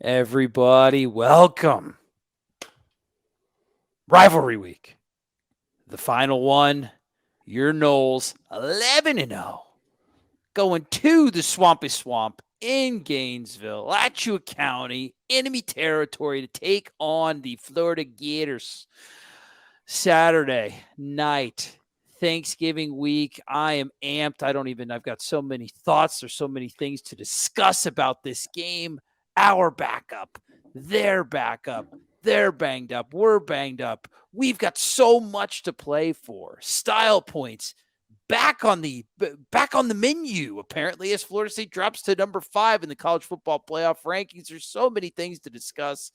Everybody, welcome. Rivalry week. The final one. Your Noles 11-0. Going to the Swampy Swamp in Gainesville, Alachua County, enemy territory to take on the Florida Gators. Saturday night, Thanksgiving week. I am amped. I've got so many thoughts. There's so many things to discuss about this game. Our backup, their backup, they're banged up. We're banged up. We've got so much to play for. Style points back on the menu, apparently, as Florida State drops to number 5 in the college football playoff rankings. There's so many things to discuss.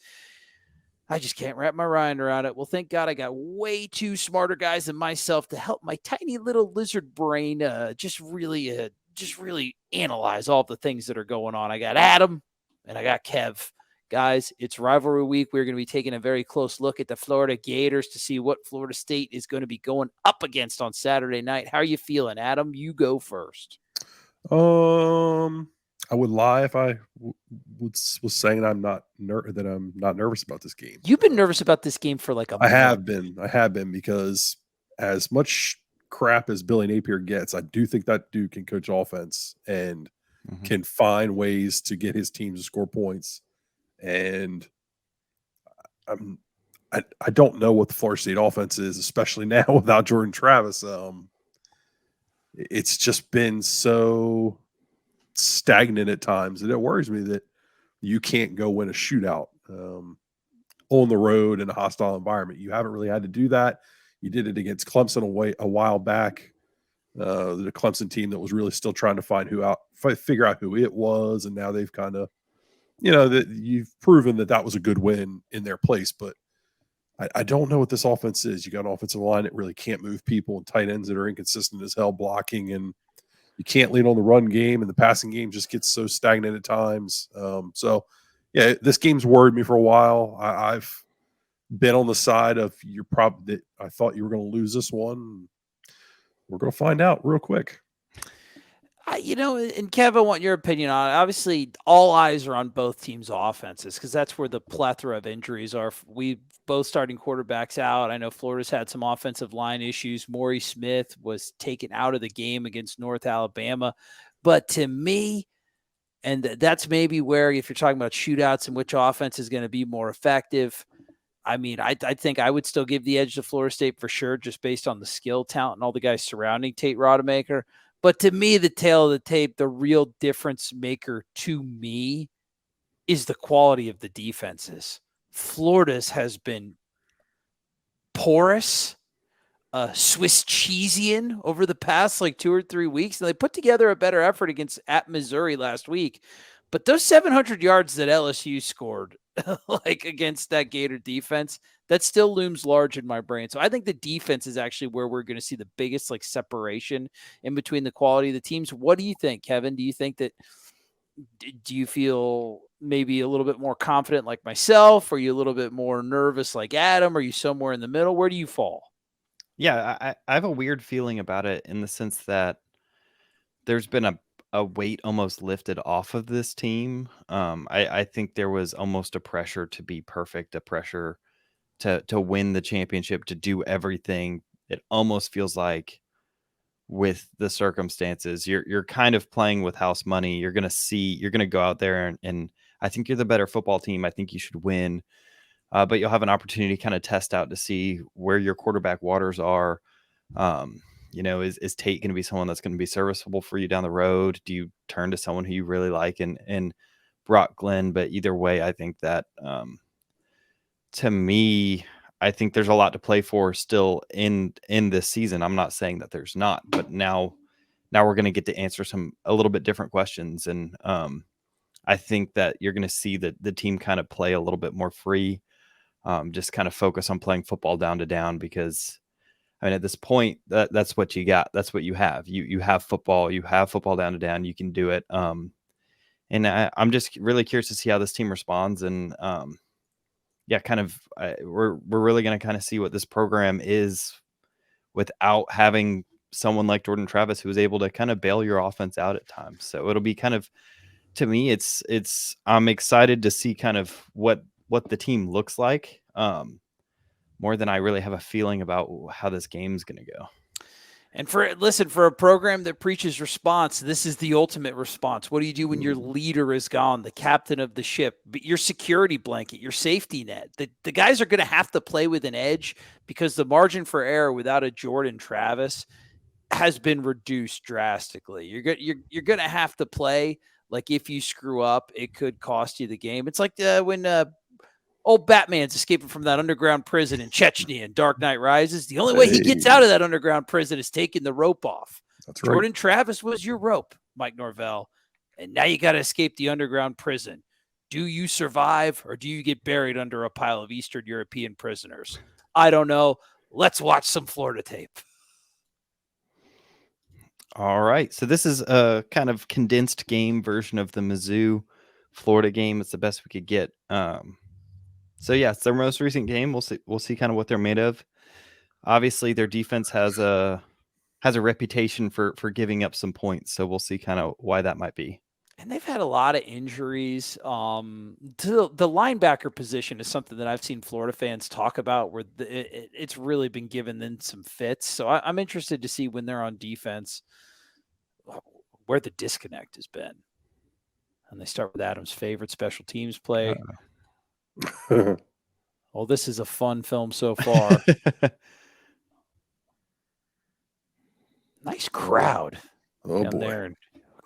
I just can't wrap my mind around it. Well, thank God I got way too smarter guys than myself to help my tiny little lizard brain just really analyze all the things that are going on. I got Adam and I got Kev. Guys, it's rivalry week. We're going to be taking a very close look at the Florida Gators to see what Florida State is going to be going up against on Saturday night. How are you feeling, Adam? You go first. I would lie if I was saying I'm not nervous about this game. You've been nervous about this game for like a I month. have been because as much crap as Billy Napier gets, I do think that dude can coach offense and can find ways to get his team to score points. And I don't know what the Florida State offense is, especially now without Jordan Travis. It's just been so stagnant at times, and it worries me that you can't go win a shootout on the road in a hostile environment. You haven't really had to do that. You did it against Clemson a while back. The Clemson team that was really still trying to figure out who it was, and now they've kind of, that you've proven that was a good win in their place. But I don't know what this offense is. You got an offensive line that really can't move people and tight ends that are inconsistent as hell blocking, and you can't lean on the run game, and the passing game just gets so stagnant at times. So, yeah, this game's worried me for a while. I've been on the side of that I thought you were going to lose this one. We're going to find out real quick. And Kev, I want your opinion on it. Obviously, all eyes are on both teams' offenses because that's where the plethora of injuries are. We both starting quarterbacks out. I know Florida's had some offensive line issues. Maury Smith was taken out of the game against North Alabama. But to me, and that's maybe where, if you're talking about shootouts and which offense is going to be more effective, I mean, I think I would still give the edge to Florida State for sure, just based on the skill, talent, and all the guys surrounding Tate Rodemaker. But to me, the tail of the tape, the real difference maker to me is the quality of the defenses. Florida's has been porous, Swiss cheesian over the past like 2 or 3 weeks. And they put together a better effort at Missouri last week. But those 700 yards that LSU scored like against that Gator defense, that still looms large in my brain. So I think the defense is actually where we're going to see the biggest like separation in between the quality of the teams. What do you think, Kevin? Do you think that do you feel maybe a little bit more confident like myself? Are you a little bit more nervous like Adam? Are you somewhere in the middle? Where do you fall? Yeah, I have a weird feeling about it in the sense that there's been a weight almost lifted off of this team. I think there was almost a pressure to be perfect, a pressure to win the championship, to do everything. It almost feels like with the circumstances, you're kind of playing with house money. You're going to go out there and I think you're the better football team. I think you should win. But you'll have an opportunity to kind of test out to see where your quarterback waters are. Is Tate going to be someone that's going to be serviceable for you down the road? Do you turn to someone who you really like and Brock Glenn? But either way, I think that to me, I think there's a lot to play for still in this season. I'm not saying that there's not, but now we're going to get to answer a little bit different questions. And I think that you're going to see that the team kind of play a little bit more free, just kind of focus on playing football down to down, because I mean, at this point, that's what you got. That's what you have. You have football. You have football down to down. You can do it. And I'm just really curious to see how this team responds. And we're really going to kind of see what this program is without having someone like Jordan Travis, who is able to kind of bail your offense out at times. So it'll be kind of to me, it's I'm excited to see kind of what the team looks like, more than I really have a feeling about how this game's going to go. And for a program that preaches response, this is the ultimate response. What do you do when your leader is gone, the captain of the ship, your security blanket, your safety net? The guys are going to have to play with an edge because the margin for error without a Jordan Travis has been reduced drastically. You're going to have to play like if you screw up, it could cost you the game. It's like when old Batman's escaping from that underground prison in Chechnya in Dark Knight Rises. The only way he gets out of that underground prison is taking the rope off. That's right. Jordan Travis was your rope, Mike Norvell. And now you got to escape the underground prison. Do you survive or do you get buried under a pile of Eastern European prisoners? I don't know. Let's watch some Florida tape. All right. So this is a kind of condensed game version of the Mizzou Florida game. It's the best we could get. So yeah, it's their most recent game. We'll see kind of what they're made of. Obviously, their defense has a reputation for giving up some points. So we'll see kind of why that might be. And they've had a lot of injuries. To the linebacker position is something that I've seen Florida fans talk about where it's really been given them some fits. So I'm interested to see when they're on defense where the disconnect has been. And they start with Adam's favorite special teams play. Well, this is a fun film so far. Nice crowd. Oh down boy. There in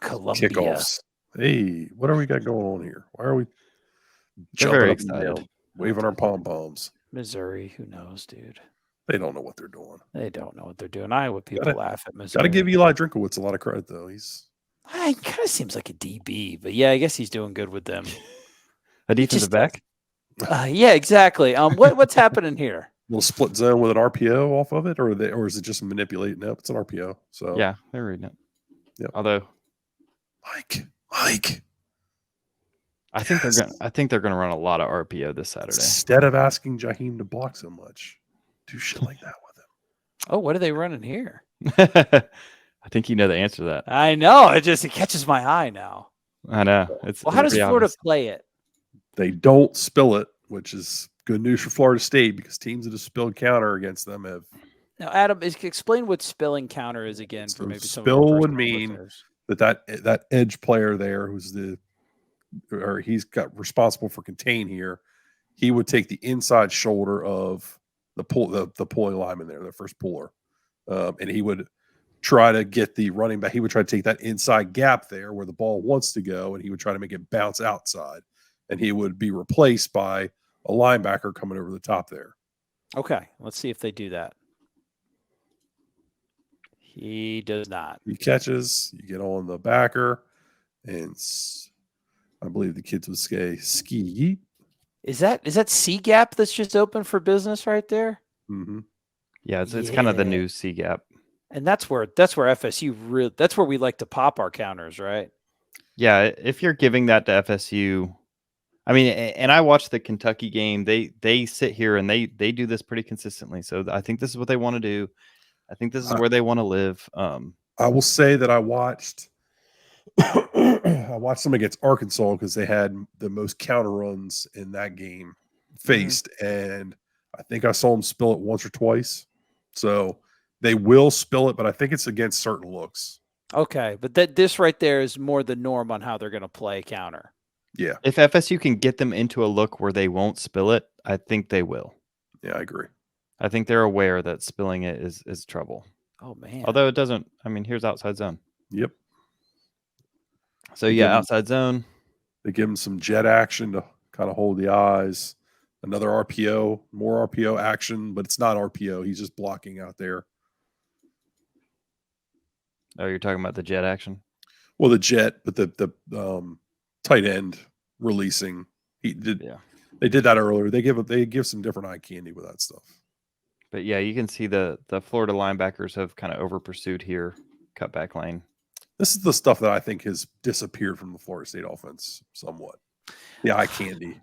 Columbia. Kickoffs. Hey, what do we got going on here? Why are we very jumping up and down, waving our pom-poms? Missouri, who knows, dude? They don't know what they're doing. They don't know what they're doing. Iowa people laugh at Missouri. Got to give Eli Drinkowitz a lot of credit, though. He kind of seems like a DB, but yeah, I guess he's doing good with them. A defensive back? Yeah, exactly. What's happening here? Little split zone with an RPO off of it, or is it just manipulating? Nope, it's an RPO. So yeah, they're reading it. Yep. Although, Mike, I think they're gonna run a lot of RPO this Saturday. Instead of asking Jaheim to block so much, do shit like that with him. Oh, what are they running here? I think you know the answer to that. I know. It catches my eye now. I know. How does Florida play it? They don't spill it, which is good news for Florida State because teams that have spilled counter against them have. Now, Adam, explain what spilling counter is again for maybe some. Spill would mean that edge player there, he's got responsible for contain here. He would take the inside shoulder of the pulling lineman there, the first puller, and he would try to get the running back. He would try to take that inside gap there where the ball wants to go, and he would try to make it bounce outside. And he would be replaced by a linebacker coming over the top there. Okay, let's see if they do that. He does not. He catches, you get on the backer, and I believe the kids would say ski. Is that C gap that's just open for business right there? Mm-hmm. Yeah, it's kind of the new C gap. And that's where FSU that's where we like to pop our counters, right? Yeah, if you're giving that to FSU, I mean, and I watched the Kentucky game. They sit here and they do this pretty consistently. So I think this is what they want to do. I think this is where they want to live. I will say that I watched them against Arkansas because they had the most counter runs in that game faced, and I think I saw them spill it once or twice. So they will spill it, but I think it's against certain looks. Okay, but this right there is more the norm on how they're going to play counter. Yeah. If FSU can get them into a look where they won't spill it, I think they will. Yeah, I agree. I think they're aware that spilling it is trouble. Oh, man. Although it doesn't, I mean, here's outside zone. Yep. So, yeah, outside zone. They give him some jet action to kind of hold the eyes. Another RPO, more RPO action, but it's not RPO. He's just blocking out there. Oh, you're talking about the jet action? Well, the jet, but the tight end releasing. He did. Yeah. They did that earlier. They give some different eye candy with that stuff. But yeah, you can see the Florida linebackers have kind of over pursued here, cut back lane. This is the stuff that I think has disappeared from the Florida State offense somewhat. The eye candy.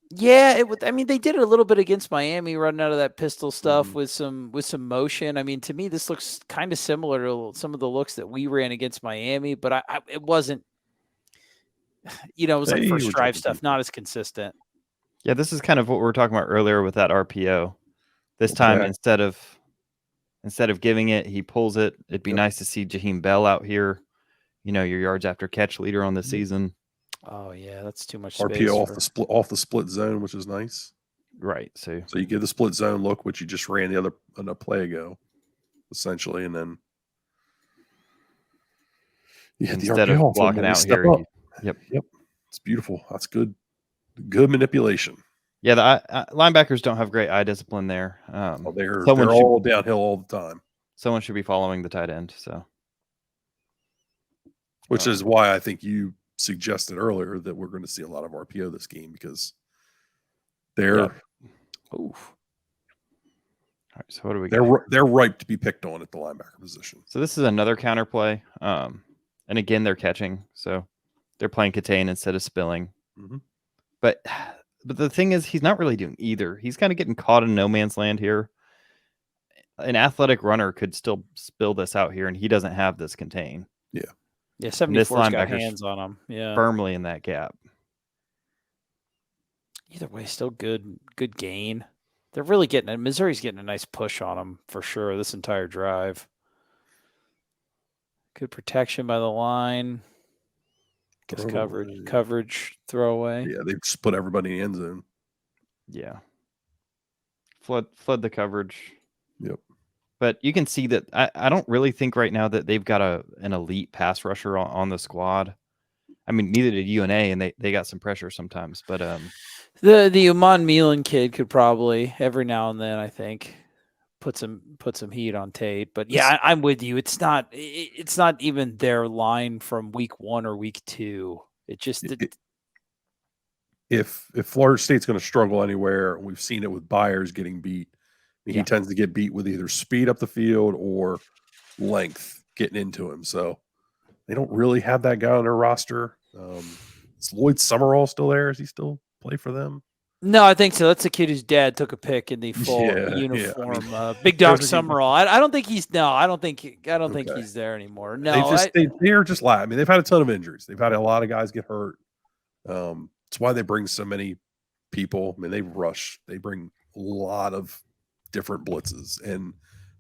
Yeah, I mean, they did it a little bit against Miami, running out of that pistol stuff with some motion. I mean, to me, this looks kind of similar to some of the looks that we ran against Miami, but it wasn't. it was like They first were drive jumping stuff, people. not as consistent. Yeah, this is kind of what we were talking about earlier with that RPO. This Well, time, Jack- instead of giving it, he pulls it. It'd be Yep. nice to see Jaheim Bell out here, your yards after catch leader on the season. Oh yeah, that's too much RPO space. off the split zone, which is nice. Right. So So you get the split zone look, which you just ran a play ago, essentially, and then you hit the instead RPO of off them blocking when they out step here, up. yep. It's beautiful. That's good. Good manipulation. Yeah, the linebackers don't have great eye discipline there. They're someone should all downhill all the time, someone should be following the tight end. So, which is why I think you suggested earlier that we're going to see a lot of RPO this game because they're Oof. All right, so what do we got? they're ripe to be picked on at the linebacker position. So this is another counter play. And again, they're catching. So they're playing contain instead of spilling. Mhm. But the thing is, he's not really doing either. He's kind of getting caught in no man's land here. An athletic runner could still spill this out here, and he doesn't have this contain. Yeah, This 74's got linebacker's hands on him. Yeah. Firmly in that gap. Either way, still good gain. They're really getting it. Missouri's getting a nice push on them for sure this entire drive. Good protection by the line. Guess coverage throwaway. Yeah, they just put everybody in the end zone. Yeah. Flood the coverage. Yep. But you can see that I don't really think right now that they've got an elite pass rusher on the squad. I mean, neither did UNA, and they got some pressure sometimes. But the Uman Milan kid could probably every now and then, I think, put some heat on Tate. But yeah, I'm with you. It's not even their line from week 1 or week 2. It just if Florida State's going to struggle anywhere, we've seen it with Byers getting beat. He tends to get beat with either speed up the field or length getting into him. So they don't really have that guy on their roster. Is Lloyd Summerall still there? Does he still play for them? No, I think so. That's the kid whose dad took a pic in the full uniform. Yeah. I mean, Big Dog Summerall. I don't think he's I don't think he's there anymore. No, they're just I mean, they've had a ton of injuries. They've had a lot of guys get hurt. It's why they bring so many people. I mean, they bring a lot of different blitzes and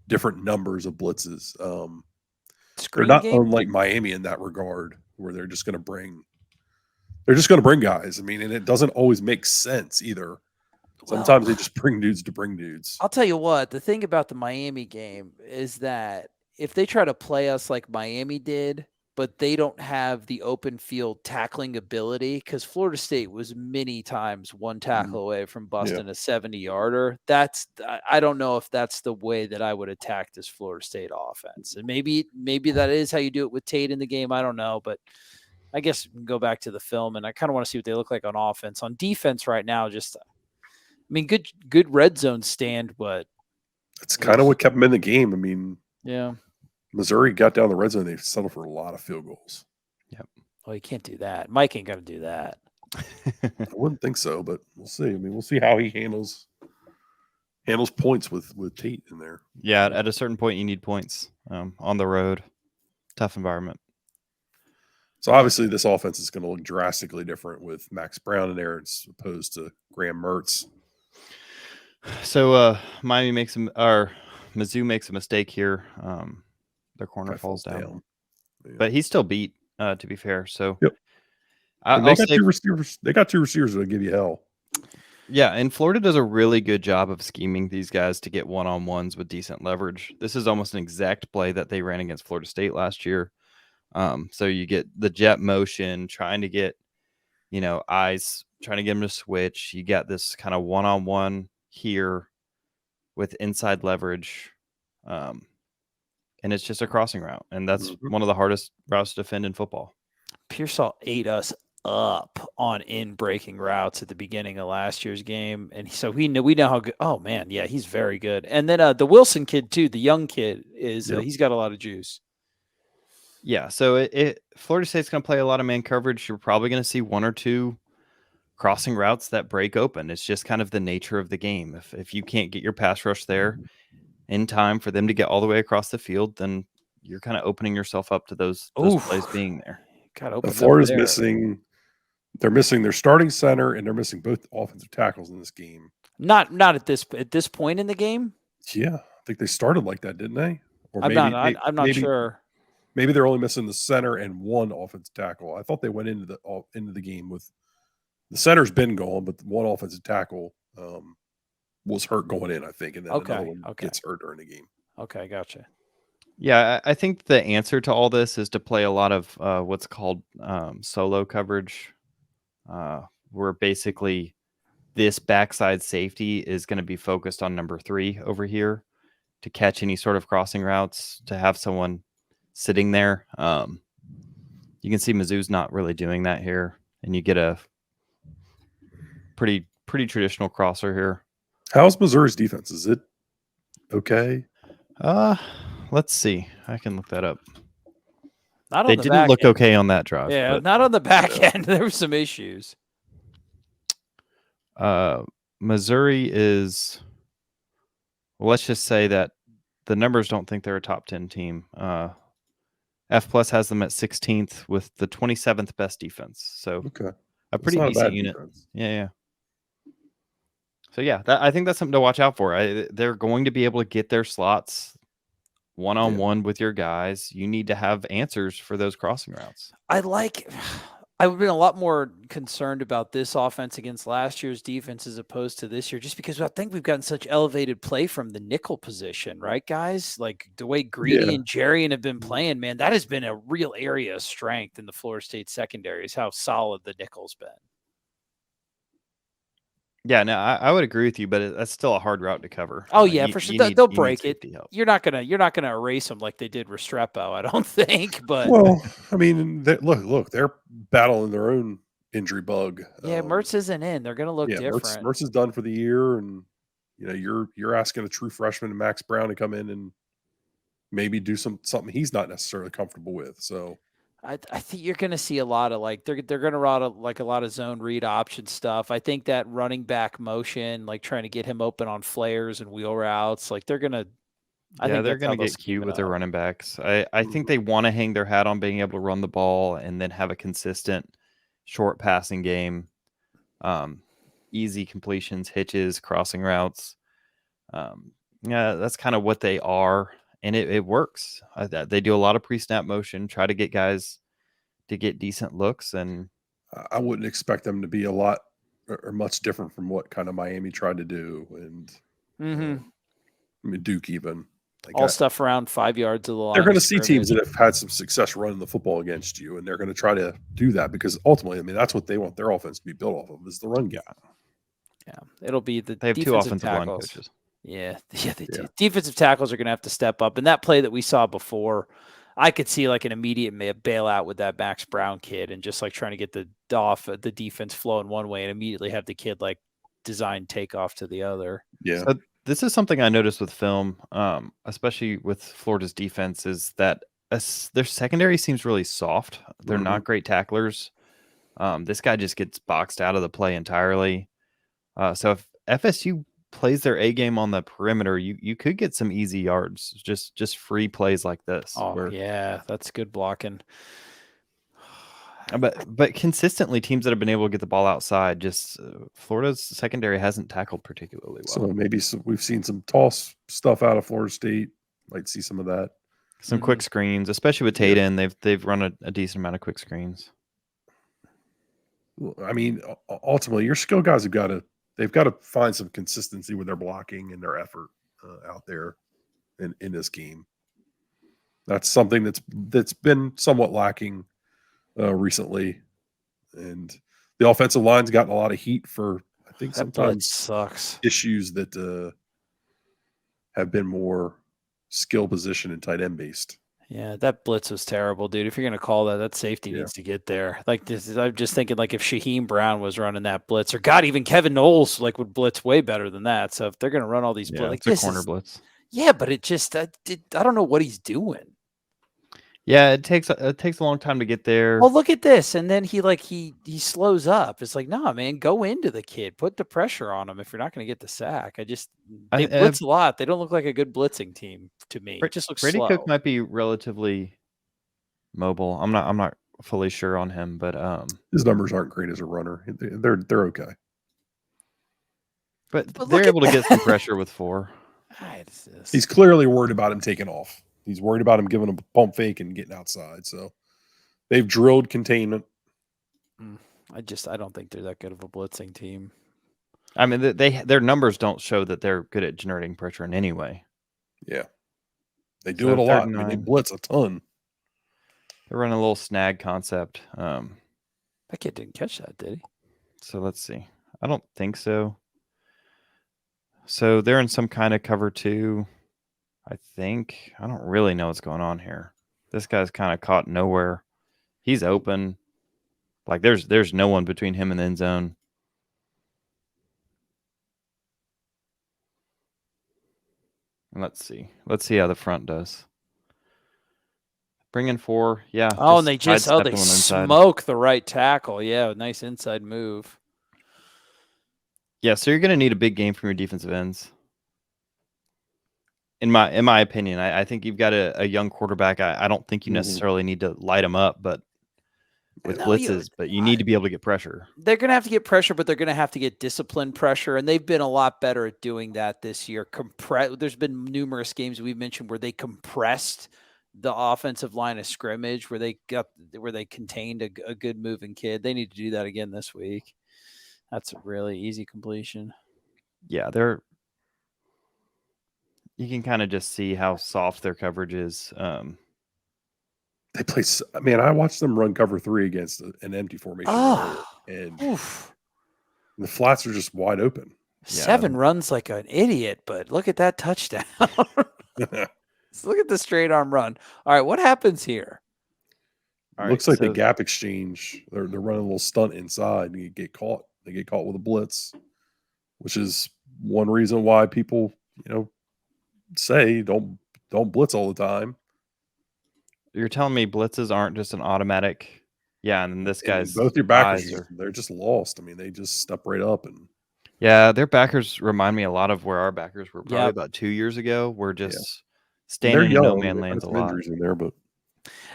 different numbers of blitzes. They're not unlike Miami in that regard, where they're just going to bring guys. I mean, and it doesn't always make sense either. Sometimes they just bring dudes to bring dudes. I'll tell you what, the thing about the Miami game is that if they try to play us like Miami did, but they don't have the open field tackling ability, because Florida State was many times one tackle away from busting a 70-yarder. I don't know if that's the way that I would attack this Florida State offense. And maybe that is how you do it with Tate in the game. I don't know, but I guess we can go back to the film, and I kind of want to see what they look like on offense. On defense right now, good red zone stand, but it's kind of what kept them in the game. I mean, yeah. Missouri got down the red zone. They settled for a lot of field goals. Yep. Well, you can't do that. Mike ain't going to do that. I wouldn't think so, but we'll see. I mean, we'll see how he handles points with Tate in there. Yeah, at a certain point, you need points on the road. Tough environment. So obviously, this offense is going to look drastically different with Max Brown in there as opposed to Graham Mertz. So Mizzou makes a mistake here. Their corner falls down. Yeah. But he's still beat, to be fair. So yep. They got two receivers that'll give you hell. Yeah, and Florida does a really good job of scheming these guys to get one-on-ones with decent leverage. This is almost an exact play that they ran against Florida State last year. So you get the jet motion, trying to get, eyes, trying to get them to switch. You got this kind of one-on-one here with inside leverage. And it's just a crossing route. And that's one of the hardest routes to defend in football. Pearsall ate us up on in-breaking routes at the beginning of last year's game. And so we know how good. Oh, man. Yeah, he's very good. And then the Wilson kid, too, the young kid, he's got a lot of juice. Yeah, so Florida State's going to play a lot of man coverage. You're probably going to see one or two crossing routes that break open. It's just kind of the nature of the game. If you can't get your pass rush there in time for them to get all the way across the field, then you're kind of opening yourself up to those plays being there. Florida's missing They're missing their starting center, and they're missing both offensive tackles in this game. Not at this point in the game. Yeah, I think they started like that, didn't they? Or I'm not sure. Maybe they're only missing the center and one offensive tackle. I thought they went into the game with the center's been gone, but one offensive tackle was hurt going in, I think, and then another one gets hurt during the game. Okay, gotcha. Yeah, I think the answer to all this is to play a lot of what's called solo coverage, where basically this backside safety is going to be focused on number 3 over here to catch any sort of crossing routes, to have someone sitting there. You can see Mizzou's not really doing that here, and you get a pretty traditional crosser here. How's Missouri's defense? Is it okay? Let's see. I can look that up. They didn't look okay on that drive. Yeah, but, not on the back end. There were some issues. Missouri is, well, let's just say that the numbers don't think they're a top 10 team. F Plus has them at 16th with the 27th best defense. So a pretty decent unit. Defense. Yeah. So yeah, I think that's something to watch out for. They're going to be able to get their slots one-on-one with your guys. You need to have answers for those crossing routes. I would have been a lot more concerned about this offense against last year's defense as opposed to this year, just because I think we've gotten such elevated play from the nickel position, right, guys? Like the way Greedy and Jarian have been playing, man, that has been a real area of strength in the Florida State secondary, is how solid the nickel's been. Yeah, no, I would agree with you, but that's still a hard route to cover. Oh yeah, for sure. They'll break it. Help. You're not gonna erase them like they did Restrepo, I don't think. But well, I mean, look, they're battling their own injury bug. Yeah, Merz isn't in. They're gonna look different. Merz is done for the year, and you're asking a true freshman, Max Brown, to come in and maybe do something he's not necessarily comfortable with. So I think you're going to see a lot of they're going to run a lot of zone read option stuff. I think that running back motion, like trying to get him open on flares and wheel routes, they're going to. I think they're going to get cute with their running backs. I think they want to hang their hat on being able to run the ball and then have a consistent short passing game, easy completions, hitches, crossing routes. Yeah, that's kind of what they are. And it works. They do a lot of pre-snap motion, try to get guys to get decent looks. And I wouldn't expect them to be a lot or much different from what kind of Miami tried to do. And I mean, Duke even. All stuff around 5 yards of the line. They're going to see teams that have had some success running the football against you, and they're going to try to do that because ultimately, I mean, that's what they want their offense to be built off of, is the run game. Yeah, it'll be they have two offensive line coaches. Yeah, they do. Defensive tackles are going to have to step up. And that play that we saw before, I could see an immediate bailout with that Max Brown kid and just trying to get the defense flowing one way and immediately have the kid design takeoff to the other. Yeah. So this is something I noticed with film, especially with Florida's defense, is that their secondary seems really soft. They're not great tacklers. This guy just gets boxed out of the play entirely. So if FSU plays their A game on the perimeter, you could get some easy yards, just free plays like this. Yeah, that's good blocking. But consistently, teams that have been able to get the ball outside, Florida's secondary hasn't tackled particularly well. So maybe we've seen some toss stuff out of Florida State. Might see some of that. Some quick screens, especially with Tate in. They've run a decent amount of quick screens. I mean, ultimately, your skill guys they've got to find some consistency with their blocking and their effort out there in this game. That's something that's been somewhat lacking recently, and the offensive line's gotten a lot of heat for, I think, sometimes sucks issues that have been more skill position and tight end based. Yeah, that blitz was terrible, dude. If you're going to call that safety needs to get there. I'm just thinking if Shaheem Brown was running that blitz, or God, even Kevin Knowles would blitz way better than that. So if they're going to run all these blitz, it's a corner blitz. Yeah, but it just I don't know what he's doing. Yeah, it takes a long time to get there. Well, look at this, and then he slows up. It's nah, man, go into the kid, put the pressure on him if you're not going to get the sack. They blitz a lot. They don't look like a good blitzing team to me. It just looks Brady slow. Cook might be relatively mobile. I'm not fully sure on him, but his numbers aren't great as a runner. They're okay. But But they're look able to at- get some pressure with 4. He's clearly worried about him taking off. He's worried about him giving him a pump fake and getting outside. So they've drilled containment. I don't think they're that good of a blitzing team. I mean, their numbers don't show that they're good at generating pressure in any way. Yeah. They do So it a lot. I mean, 39. they blitz a ton. They're running a little snag concept. That kid didn't catch that, did he? So let's see. I don't think so. So they're in some kind of cover 2, I think. I don't really know what's going on here. This guy's kind of caught nowhere. He's open. Like there's no one between him and the end zone. And let's see how the front does. Bring in 4, yeah. Oh, and they sidestep him on the inside. smoke the right tackle. Yeah, nice inside move. Yeah, so you're going to need a big game from your defensive ends. In my opinion, I think you've got a young quarterback. I don't think you necessarily need to light him up, but with blitzes, but you need to be able to get pressure. They're going to have to get pressure, but they're going to have to get disciplined pressure, and they've been a lot better at doing that this year. There's been numerous games we've mentioned where they compressed the offensive line of scrimmage, where they contained a good moving kid. They need to do that again this week. That's a really easy completion. Yeah, you can kind of just see how soft their coverage is. They play. Man, I watched them run cover 3 against an empty formation, and the flats are just wide open. 7 runs like an idiot, but look at that touchdown. Look at the straight arm run. All right, what happens here? Looks like the gap exchange. They're running a little stunt inside, and you get caught. They get caught with a blitz, which is one reason why people, say don't blitz all the time. You're telling me blitzes aren't just an automatic? Yeah, and this guy's both your backers they're just lost. I mean, they just step right up and. Yeah, their backers remind me a lot of where our backers were probably about 2 years ago. We're just standing in no man lands a lot. Injuries in there, but.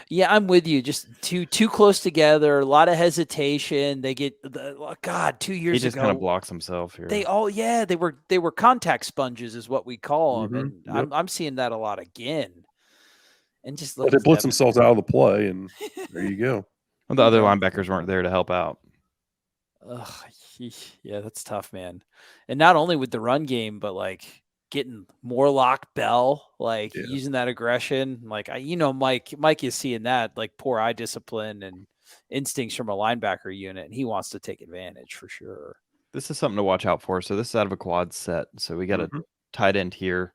Yeah, I'm with you. Just too close together. A lot of hesitation. They get 2 years ago. He just kind of blocks himself here. They were contact sponges, is what we call them, and I'm seeing that a lot again. And just look, they blitz themselves out of the play, and there you go. Well, the other linebackers weren't there to help out. Yeah, that's tough, man. And not only with the run game, but like getting Morlock Bell, using that aggression. Like Mike is seeing that, like poor eye discipline and instincts from a linebacker unit, and he wants to take advantage for sure. This is something to watch out for. So this is out of a quad set. So we got a tight end here.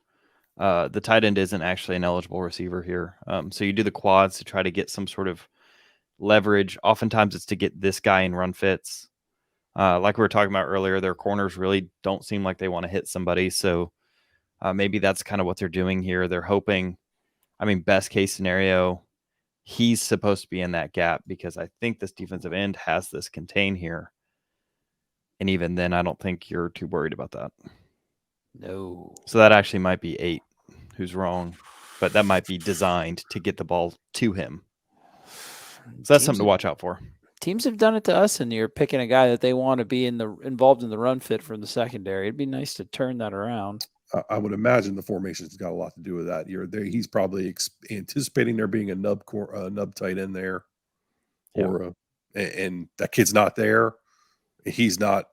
The tight end isn't actually an eligible receiver here. So you do the quads to try to get some sort of leverage. Oftentimes it's to get this guy in run fits. Like we were talking about earlier, their corners really don't seem like they want to hit somebody. So maybe that's kind of what they're doing here. They're hoping, best case scenario, he's supposed to be in that gap because I think this defensive end has this contain here. And even then, I don't think you're too worried about that. No. So that actually might be 8 who's wrong, but that might be designed to get the ball to him. So that's something to watch out for. Teams have done it to us, and you're picking a guy that they want to be involved in the run fit from the secondary. It'd be nice to turn that around. I would imagine the formation's got a lot to do with that. He's probably anticipating there being a nub tight end there, and that kid's not there. He's not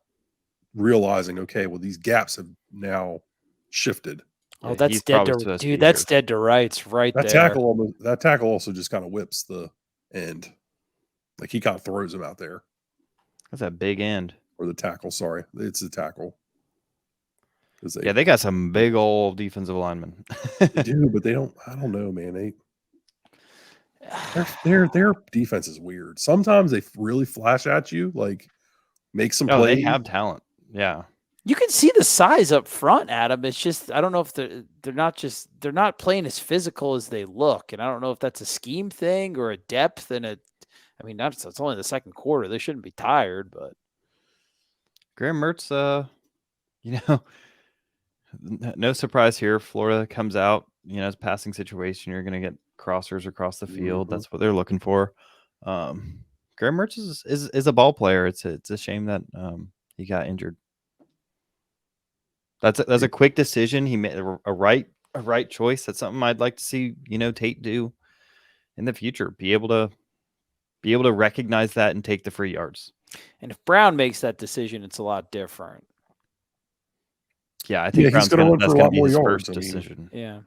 realizing, okay, well, these gaps have now shifted. Oh, that's dead to dude. That's dead to rights right there. That tackle also just kind of whips the end. Like he kind of throws him out there. That's a big end. Or the tackle, sorry. It's the tackle. They got some big old defensive linemen. They do, but they don't. I don't know, man. Their defense is weird. Sometimes they really flash at you, like make some plays. They have talent. Yeah. You can see the size up front, Adam. It's just I don't know if they're not playing as physical as they look, and I don't know if that's a scheme thing or a depth and a. It's only the second quarter. They shouldn't be tired, but Graham Merz, no surprise here. Florida comes out, it's a passing situation. You're going to get crossers across the field. That's what they're looking for. Graham Merz is a ball player. It's a shame that he got injured. That's a quick decision. He made a right choice. That's something I'd like to see, Tate do in the future. Be able to recognize that and take the free yards. And if Brown makes that decision, it's a lot different. Yeah, I think Brown's going to that's going to be his yards, first decision. Yeah.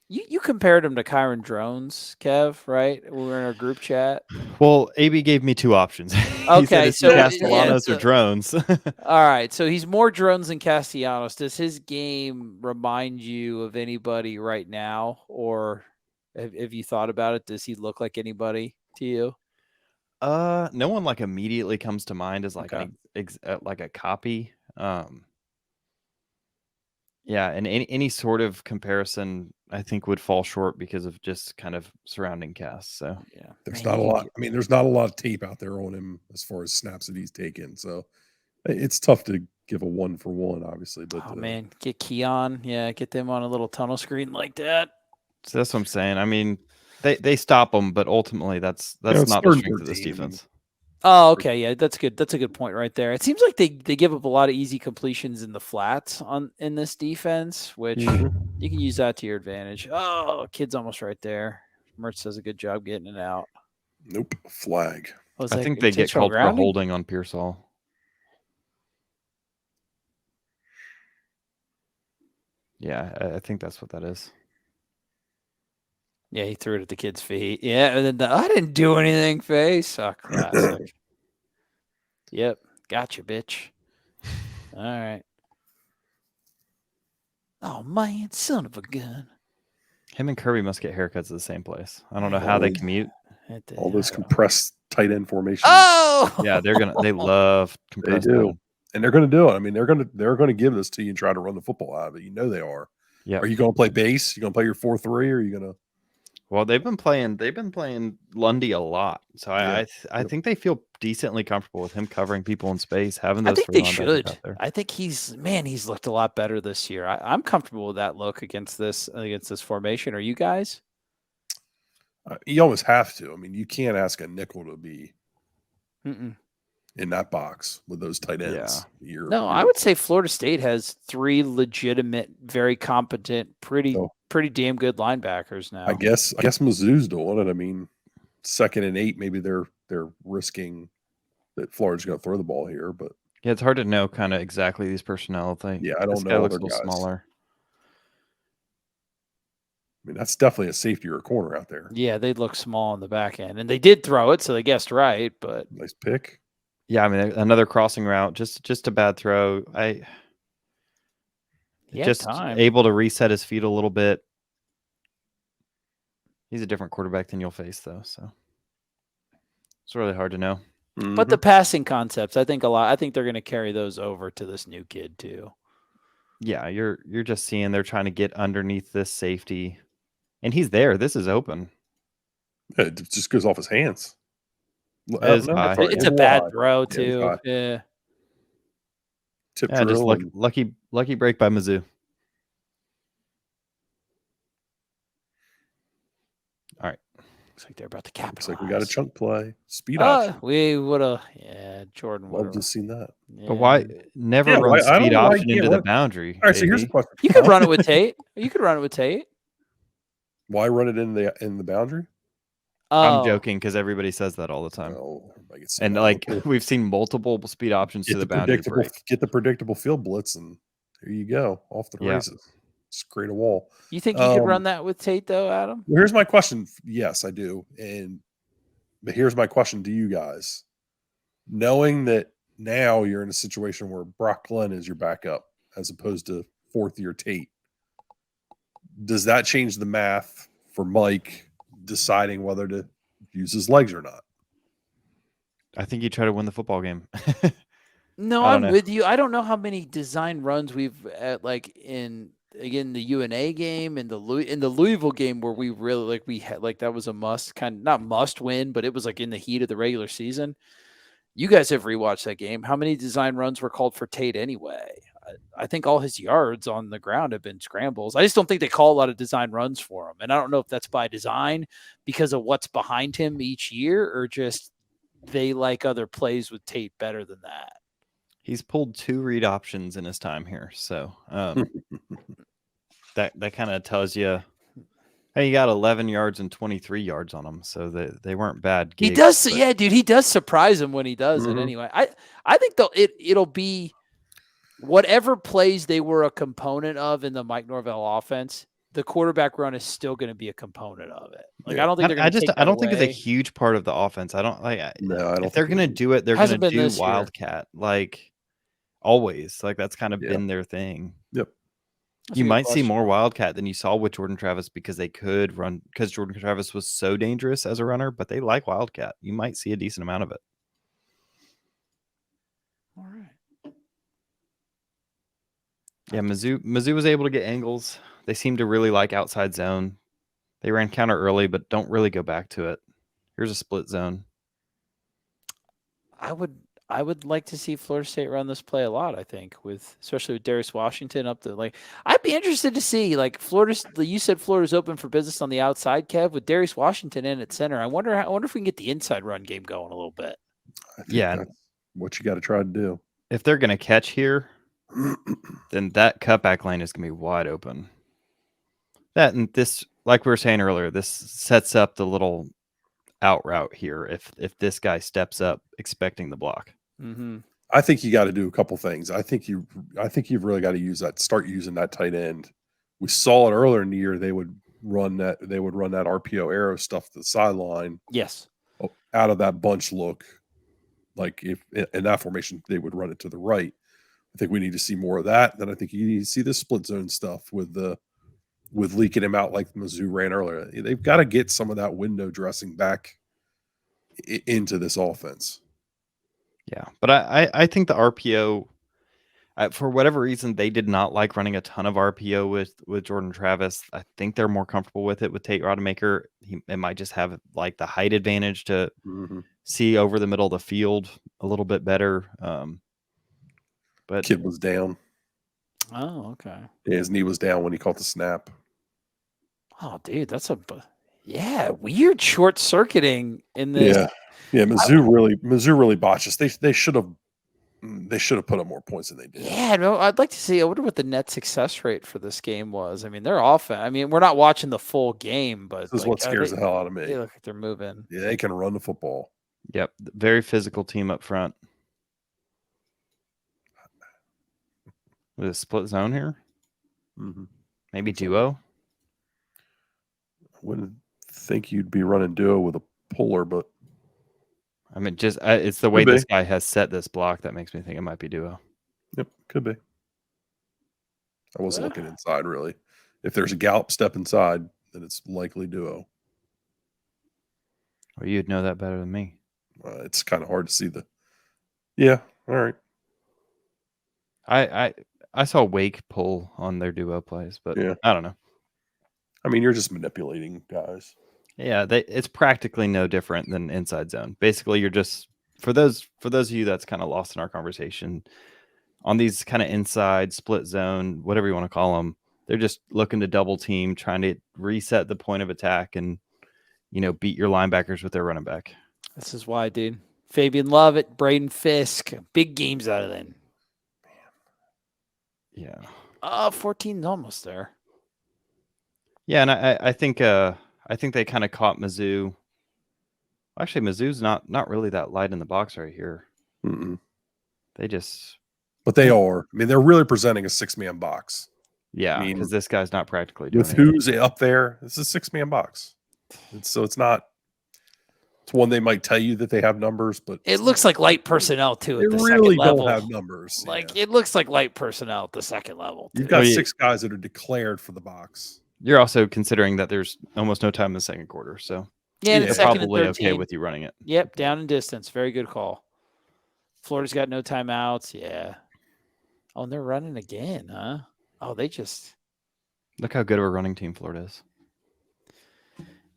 You compared him to Kyron Drones, Kev, right? We were in our group chat. Well, AB gave me two options. He Okay, said so Castellanos or Drones. All right, so he's more Drones than Castellanos. Does his game remind you of anybody right now, or have you thought about it? Does he look like anybody to you? No one like immediately comes to mind as like like a copy. Yeah, and any sort of comparison, I think, would fall short because of just kind of surrounding casts. So yeah, there's not a lot. I mean, there's not a lot of tape out there on him as far as snaps that he's taken. So it's tough to give a 1-for-1, obviously. But man, get Keon, get them on a little tunnel screen like that. So that's what I'm saying. I mean, they stop them, but ultimately that's not the strength of this defense. Oh, okay, yeah, that's good. That's a good point right there. It seems like they give up a lot of easy completions in the flats in this defense, which you can use that to your advantage. Oh, kid's almost right there. Merz does a good job getting it out. Nope, flag. I think they get called for holding on Pearsall. Yeah, I think that's what that is. Yeah, he threw it at the kid's feet. Yeah, and then I didn't do anything face. Oh, classic. Yep, gotcha, bitch. All right. Oh, man, son of a gun. Him and Kirby must get haircuts at the same place. I don't know how they commute. All those compressed tight end formations. Oh, yeah, they love compressed. They do, and they're going to do it. I mean, they're going to give this to you and try to run the football out of it. They are. Yeah. Are you going to play base? You going to play your 4-3, or are you going to? Well, they've been playing Lundy a lot, so I think they feel decently comfortable with him covering people in space. Having those, I think they should. I think he's looked a lot better this year. I'm comfortable with that look against this formation. Are you guys? You almost have to. I mean, you can't ask a nickel to be in that box with those tight ends. Yeah. I would say Florida State has 3 legitimate, very competent, pretty damn good linebackers now. I guess Mizzou's doing it. I mean, 2nd and 8, maybe they're risking that Florida's going to throw the ball here, but yeah, it's hard to know kind of exactly these personnel things. Yeah, I don't know. Looks a little smaller. I mean, that's definitely a safety or a corner out there. Yeah, they look small on the back end, and they did throw it, so they guessed right. But nice pick. Yeah, I mean, another crossing route, just a bad throw. Able to reset his feet a little bit. He's a different quarterback than you'll face, though, so it's really hard to know. But the passing concepts, I think they're going to carry those over to this new kid too. Yeah, you're just seeing they're trying to get underneath this safety, and he's there. This is open. Yeah, it just goes off his hands. It's a bad throw too. Yeah. Tip just lucky break by Mizzou. All right. Looks like they're about to capitalize. Looks like we got a chunk play. Speed option. We would have. Yeah, Jordan would have just seen that. Yeah. But why never run speed option into the boundary? All right, so here's the question. You could run it with Tate. Why run it in the boundary? I'm joking because everybody says that all the time. And we've seen multiple speed options to the boundary break. Get the predictable field blitz, and there you go, off the races. Just create a wall. You think you could run that with Tate, though, Adam? Well, here's my question. Yes, I do. But here's my question to you guys. Knowing that now you're in a situation where Brock Glenn is your backup as opposed to 4th-year Tate, does that change the math for Mike deciding whether to use his legs or not? I think you try to win the football game. No, I'm with you. I don't know how many design runs we've in the UNA game and in the Louisville game where we really that was a not must win, but it was in the heat of the regular season. You guys have rewatched that game. How many design runs were called for Tate anyway? I think all his yards on the ground have been scrambles. I just don't think they call a lot of design runs for him. And I don't know if that's by design because of what's behind him each year or just they like other plays with Tate better than that. He's pulled 2 read options in his time here. So that kind of tells you, hey, you got 11 yards and 23 yards on him. So they weren't bad gigs. He does. Yeah, dude, he does surprise him when he does it anyway. I think though it'll be whatever plays they were a component of in the Mike Norvell offense, the quarterback run is still going to be a component of it. Like I don't think they're going to. I don't think it's a huge part of the offense. I don't like. No, I don't. If they're going to do it, they're going to do wildcat like always. Like that's kind of been their thing. Yep. You might see more wildcat than you saw with Jordan Travis because they could run because Jordan Travis was so dangerous as a runner, but they like wildcat. You might see a decent amount of it. All right. Yeah, Mizzou was able to get angles. They seem to really like outside zone. They ran counter early, but don't really go back to it. Here's a split zone. I would like to see Florida State run this play a lot. I think especially with Darius Washington up there. Like I'd be interested to see like Florida. You said Florida's open for business on the outside, Kev, with Darius Washington in at center. I wonder if we can get the inside run game going a little bit. Yeah, that's what you got to try to do. If they're going to catch here, then that cutback lane is going to be wide open. That and this, like we were saying earlier, this sets up the little out route here. If this guy steps up expecting the block, I think you got to do a couple things. I think you've really got to start using that tight end. We saw it earlier in the year. They would run that RPO arrow stuff to the sideline. Yes, out of that bunch look. Like if in that formation they would run it to the right. I think we need to see more of that. Then I think you need to see the split zone stuff with leaking him out like Mizzou ran earlier. They've got to get some of that window dressing back into this offense. Yeah, but I think the RPO, for whatever reason, they did not like running a ton of RPO with Jordan Travis. I think they're more comfortable with it with Tate Rodemaker. It might just have like the height advantage to see over the middle of the field a little bit better. But kid was down. Oh, okay. Yeah, his knee was down when he caught the snap. Oh, dude, that's weird short circuiting in this. Yeah. Mizzou really botched us. They should have put up more points than they did. Yeah, no, I'd like to see. I wonder what the net success rate for this game was. I mean, they're offense. I mean, we're not watching the full game, but this is what scares the hell out of me. They look like they're moving. Yeah, they can run the football. Yep, very physical team up front. With a split zone here, maybe duo. I wouldn't think you'd be running duo with a puller, but I mean, just it's the way this guy has set this block that makes me think it might be duo. Yep, could be. I wasn't looking inside really. If there's a gallop step inside, then it's likely duo. Well, you'd know that better than me. It's kind of hard to see the. Yeah, all right. I saw Wake pull on their duo plays, but I don't know. I mean, you're just manipulating guys. Yeah, it's practically no different than inside zone. Basically, you're just for those of you that's kind of lost in our conversation on these kind of inside split zone, whatever you want to call them. They're just looking to double team, trying to reset the point of attack, and beat your linebackers with their running back. This is why, dude. Fabian Lovett, Braden Fisk, big games out of them. Yeah. 14 almost there. Yeah, and I think they kind of caught Mizzou. Actually, Mizzou's not really that light in the box right here. They just. But they are. I mean, they're really presenting a 6-man box. Yeah, because this guy's not practically doing with who's up there. This is a 6-man box, so it's not. It's one they might tell you that they have numbers, but it looks like light personnel too. At the really second level. Don't have numbers. Like it looks like light personnel at the second level. You've got 6 guys that are declared for the box. You're also considering that there's almost no time in the second quarter, so they're probably okay with you running it. Yep, down in distance. Very good call. Florida's got no timeouts. Yeah. Oh, and they're running again, huh? Oh, they just look how good of a running team Florida is.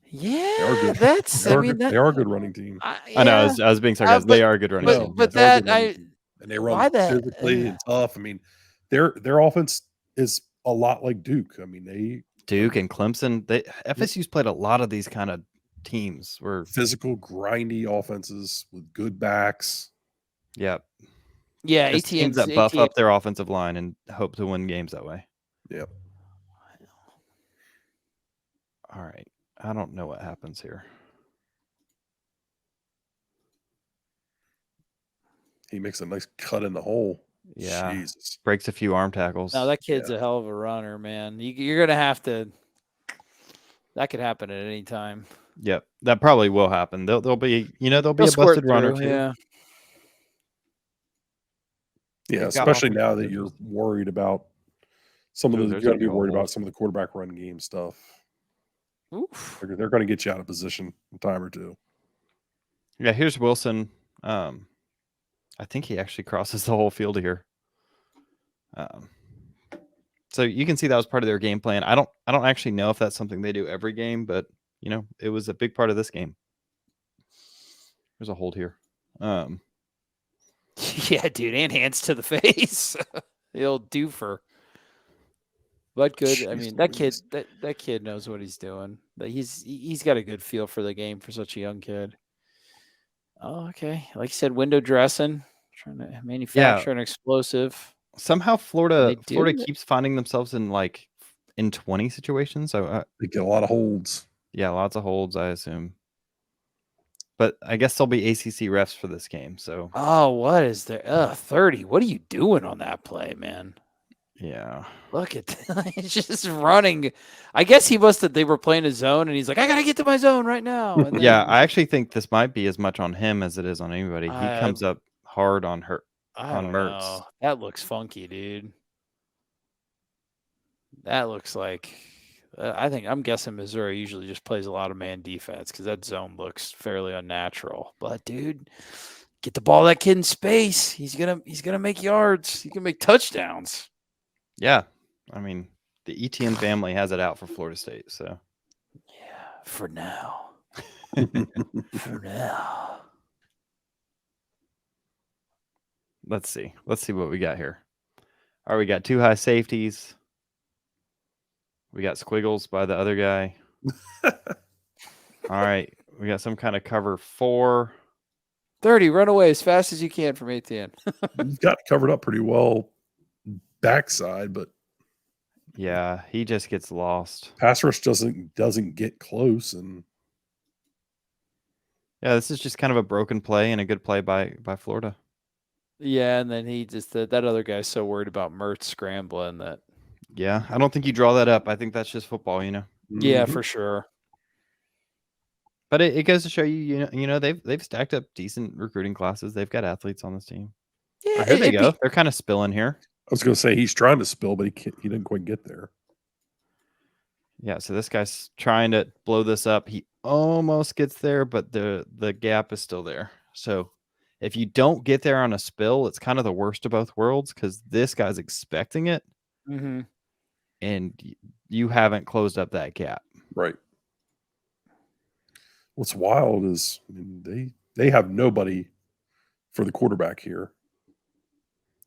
Yeah, they are a good running team. I know. I was being sarcastic. They are a good running team. But and they run physically and tough. I mean, their offense is a lot like Duke. I mean, Duke and Clemson. FSU's played a lot of these kind of teams where physical, grindy offenses with good backs. yeah, It's teams that buff up their offensive line and hope to win games that way. Yep. All right. I don't know what happens here. He makes a nice cut in the hole. Yeah. Jesus. Breaks a few arm tackles. No, that kid's a hell of a runner, man. You're going to have to – that could happen at any time. Yep. That probably will happen. There'll be a busted runner too. Yeah. Yeah, especially now that you're worried about some of the – you're going to be worried about some of the quarterback run game stuff. Oof. They're going to get you out of position a time or two. Yeah, here's Wilson. I think he actually crosses the whole field here. So you can see that was part of their game plan. I don't actually know if that's something they do every game, but it was a big part of this game. There's a hold here. Yeah, dude, and hands to the face. He'll do for. But good. I mean, that kid knows what he's doing. He's got a good feel for the game for such a young kid. Oh, okay. Like you said, window dressing, trying to manufacture an explosive. Somehow Florida keeps finding themselves in 20 situations. So they get a lot of holds. Yeah, lots of holds, I assume. But I guess there'll be ACC refs for this game. So what is there? 30. What are you doing on that play, man? Yeah. Look at that. He's just running. I guess they were playing a zone and he's like, I got to get to my zone right now. And then, yeah, I actually think this might be as much on him as it is on anybody. He comes up hard on Merz. That looks funky, dude. That looks like I'm guessing Missouri usually just plays a lot of man defense because that zone looks fairly unnatural. But dude, get the ball that kid in space. He's gonna make yards. He can make touchdowns. Yeah, I mean the Etienne family has it out for Florida State. So yeah, for now. For now. Let's see what we got here. All right, we got two high safeties. We got squiggles by the other guy. All right, we got some kind of cover 4. 30, run away as fast as you can from Etienne. He's got covered up pretty well backside, but yeah, he just gets lost. Pass rush doesn't get close, and yeah, this is just kind of a broken play and a good play by Florida. Yeah, and then he just that other guy's so worried about Merz scrambling that. Yeah, I don't think you draw that up. I think that's just football, Yeah, for sure. But it goes to show you, they've stacked up decent recruiting classes. They've got athletes on this team. Yeah, here they go. They're kind of spilling here. I was going to say he's trying to spill, but he didn't quite get there. Yeah, so this guy's trying to blow this up. He almost gets there, but the gap is still there. So if you don't get there on a spill, it's kind of the worst of both worlds because this guy's expecting it, and you haven't closed up that gap. Right. What's wild is they have nobody for the quarterback here,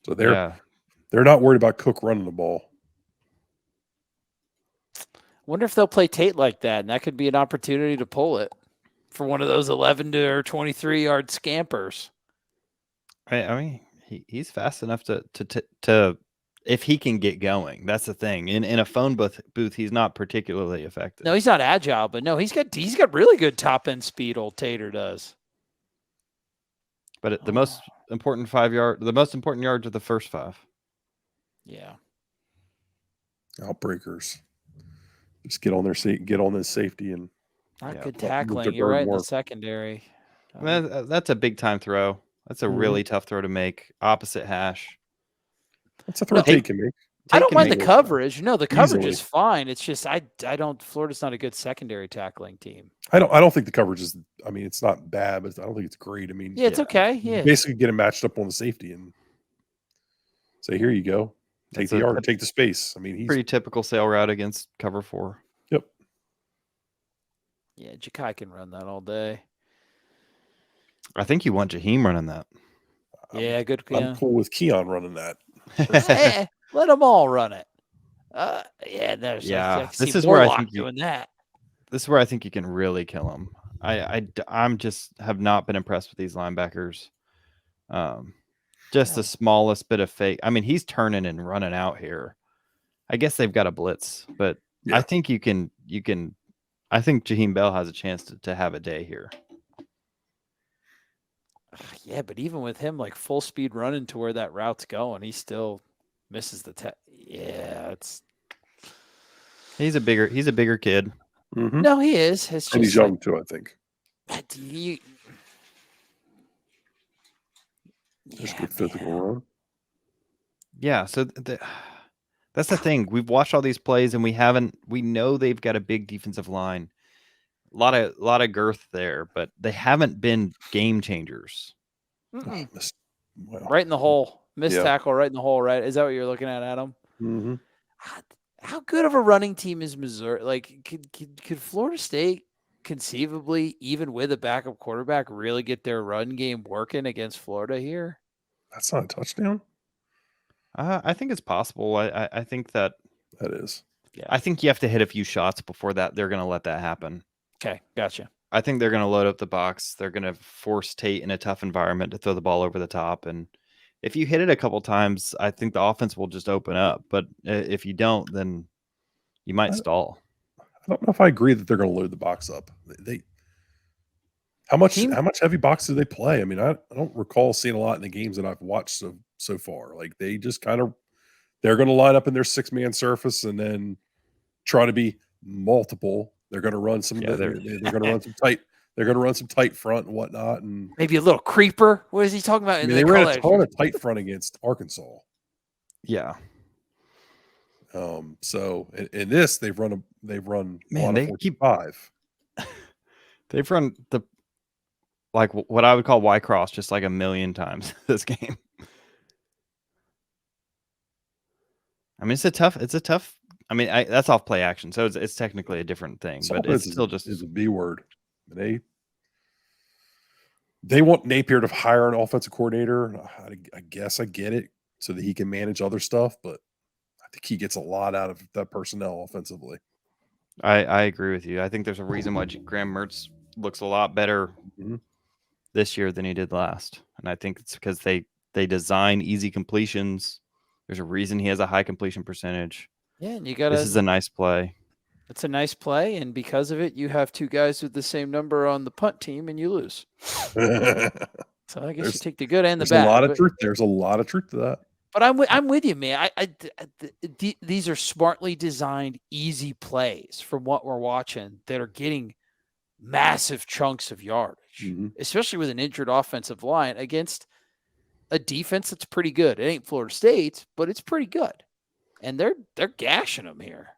so they're not worried about Cook running the ball. Wonder if they'll play Tate like that, and that could be an opportunity to pull it for one of those 11 to 23 yard scampers. I mean, he's fast enough to if he can get going. That's the thing. In a phone booth, he's not particularly effective. No, he's not agile, but no, he's got really good top end speed. Old Tater does. But the most important yards are the first 5. Yeah. Outbreakers. Just get on this safety and not good tackling. You're right in the secondary. That's a big time throw. That's a really tough throw to make. Opposite hash. That's a throw Tate can make. I don't mind the coverage. No, the coverage is fine. It's just I don't. Florida's not a good secondary tackling team. I don't think the coverage is. I mean, it's not bad, but I don't think it's great. I mean, yeah, it's okay. Yeah, you basically get him matched up on the safety and say, "Here you go, take the yard, take the space." I mean, he's pretty typical sail route against cover 4. Yep. Yeah, Ja'Kai can run that all day. I think you want Jaheim running that. Yeah, good. I'm cool with Keon running that. Let them all run it. Yeah, I can this see is where I Morlock think doing that. this is where I think you can really kill him. I'm just have not been impressed with these linebackers. Just the smallest bit of fake. I mean, he's turning and running out here. I guess they've got a blitz, but Yeah. I think you can. I think Jaheim Bell has a chance to have a day here. Yeah, but even with him like full speed running to where that route's going, he still misses the Yeah, it's. He's a bigger kid. Mm-hmm. No, he is. It's And he's just young like, too, I think. Just good physical run. Yeah, so that's the thing. We've watched all these plays and we know they've got a big defensive line. A lot of girth there, but they haven't been game changers. Well, right in the hole. Missed Yeah. tackle right in the hole, right? Is that what you're looking at, Adam? Mm-hmm. How good of a running team is Missouri? Like, could Florida State conceivably, even with a backup quarterback, really get their run game working against Florida here? That's not a touchdown. I think it's possible. I think that is. Yeah. I think you have to hit a few shots before that they're going to let that happen. Okay, gotcha. I think they're going to load up the box. They're going to force Tate in a tough environment to throw the ball over the top. And if you hit it a couple times, I think the offense will just open up. But if you don't, then you might stall. I don't know if I agree that they're going to load the box up. How much heavy box do they play? I mean, I don't recall seeing a lot in the games that I've watched so far. Like they just they're going to line up in their 6-man surface and then try to be multiple. They're going to run some. They're going to run some tight. They're going to run some tight front and whatnot, and maybe a little creeper. What is he talking about? I mean, they ran a ton of tight front against Arkansas. Yeah. So in this, they've run Man, they keep 5. They've run like what I would call Y cross just like a million times this game. I mean, it's a tough. I mean, that's off play action, so it's technically a different thing, but it's still just is a B word. They want Napier to hire an offensive coordinator. I guess I get it so that he can manage other stuff, but I think he gets a lot out of that personnel offensively. I agree with you. I think there's a reason why Graham Mertz looks a lot better this year than he did last, and I think it's because they design easy completions. There's a reason he has a high completion percentage. Yeah, and this is a nice play. It's a nice play, and because of it, you have 2 guys with the same number on the punt team, and you lose. So I guess you take the good and the bad. There's a lot of truth to that. But I'm with you, man. These are smartly designed, easy plays from what we're watching that are getting massive chunks of yardage, especially with an injured offensive line against a defense that's pretty good. It ain't Florida State, but it's pretty good, and they're gashing them here.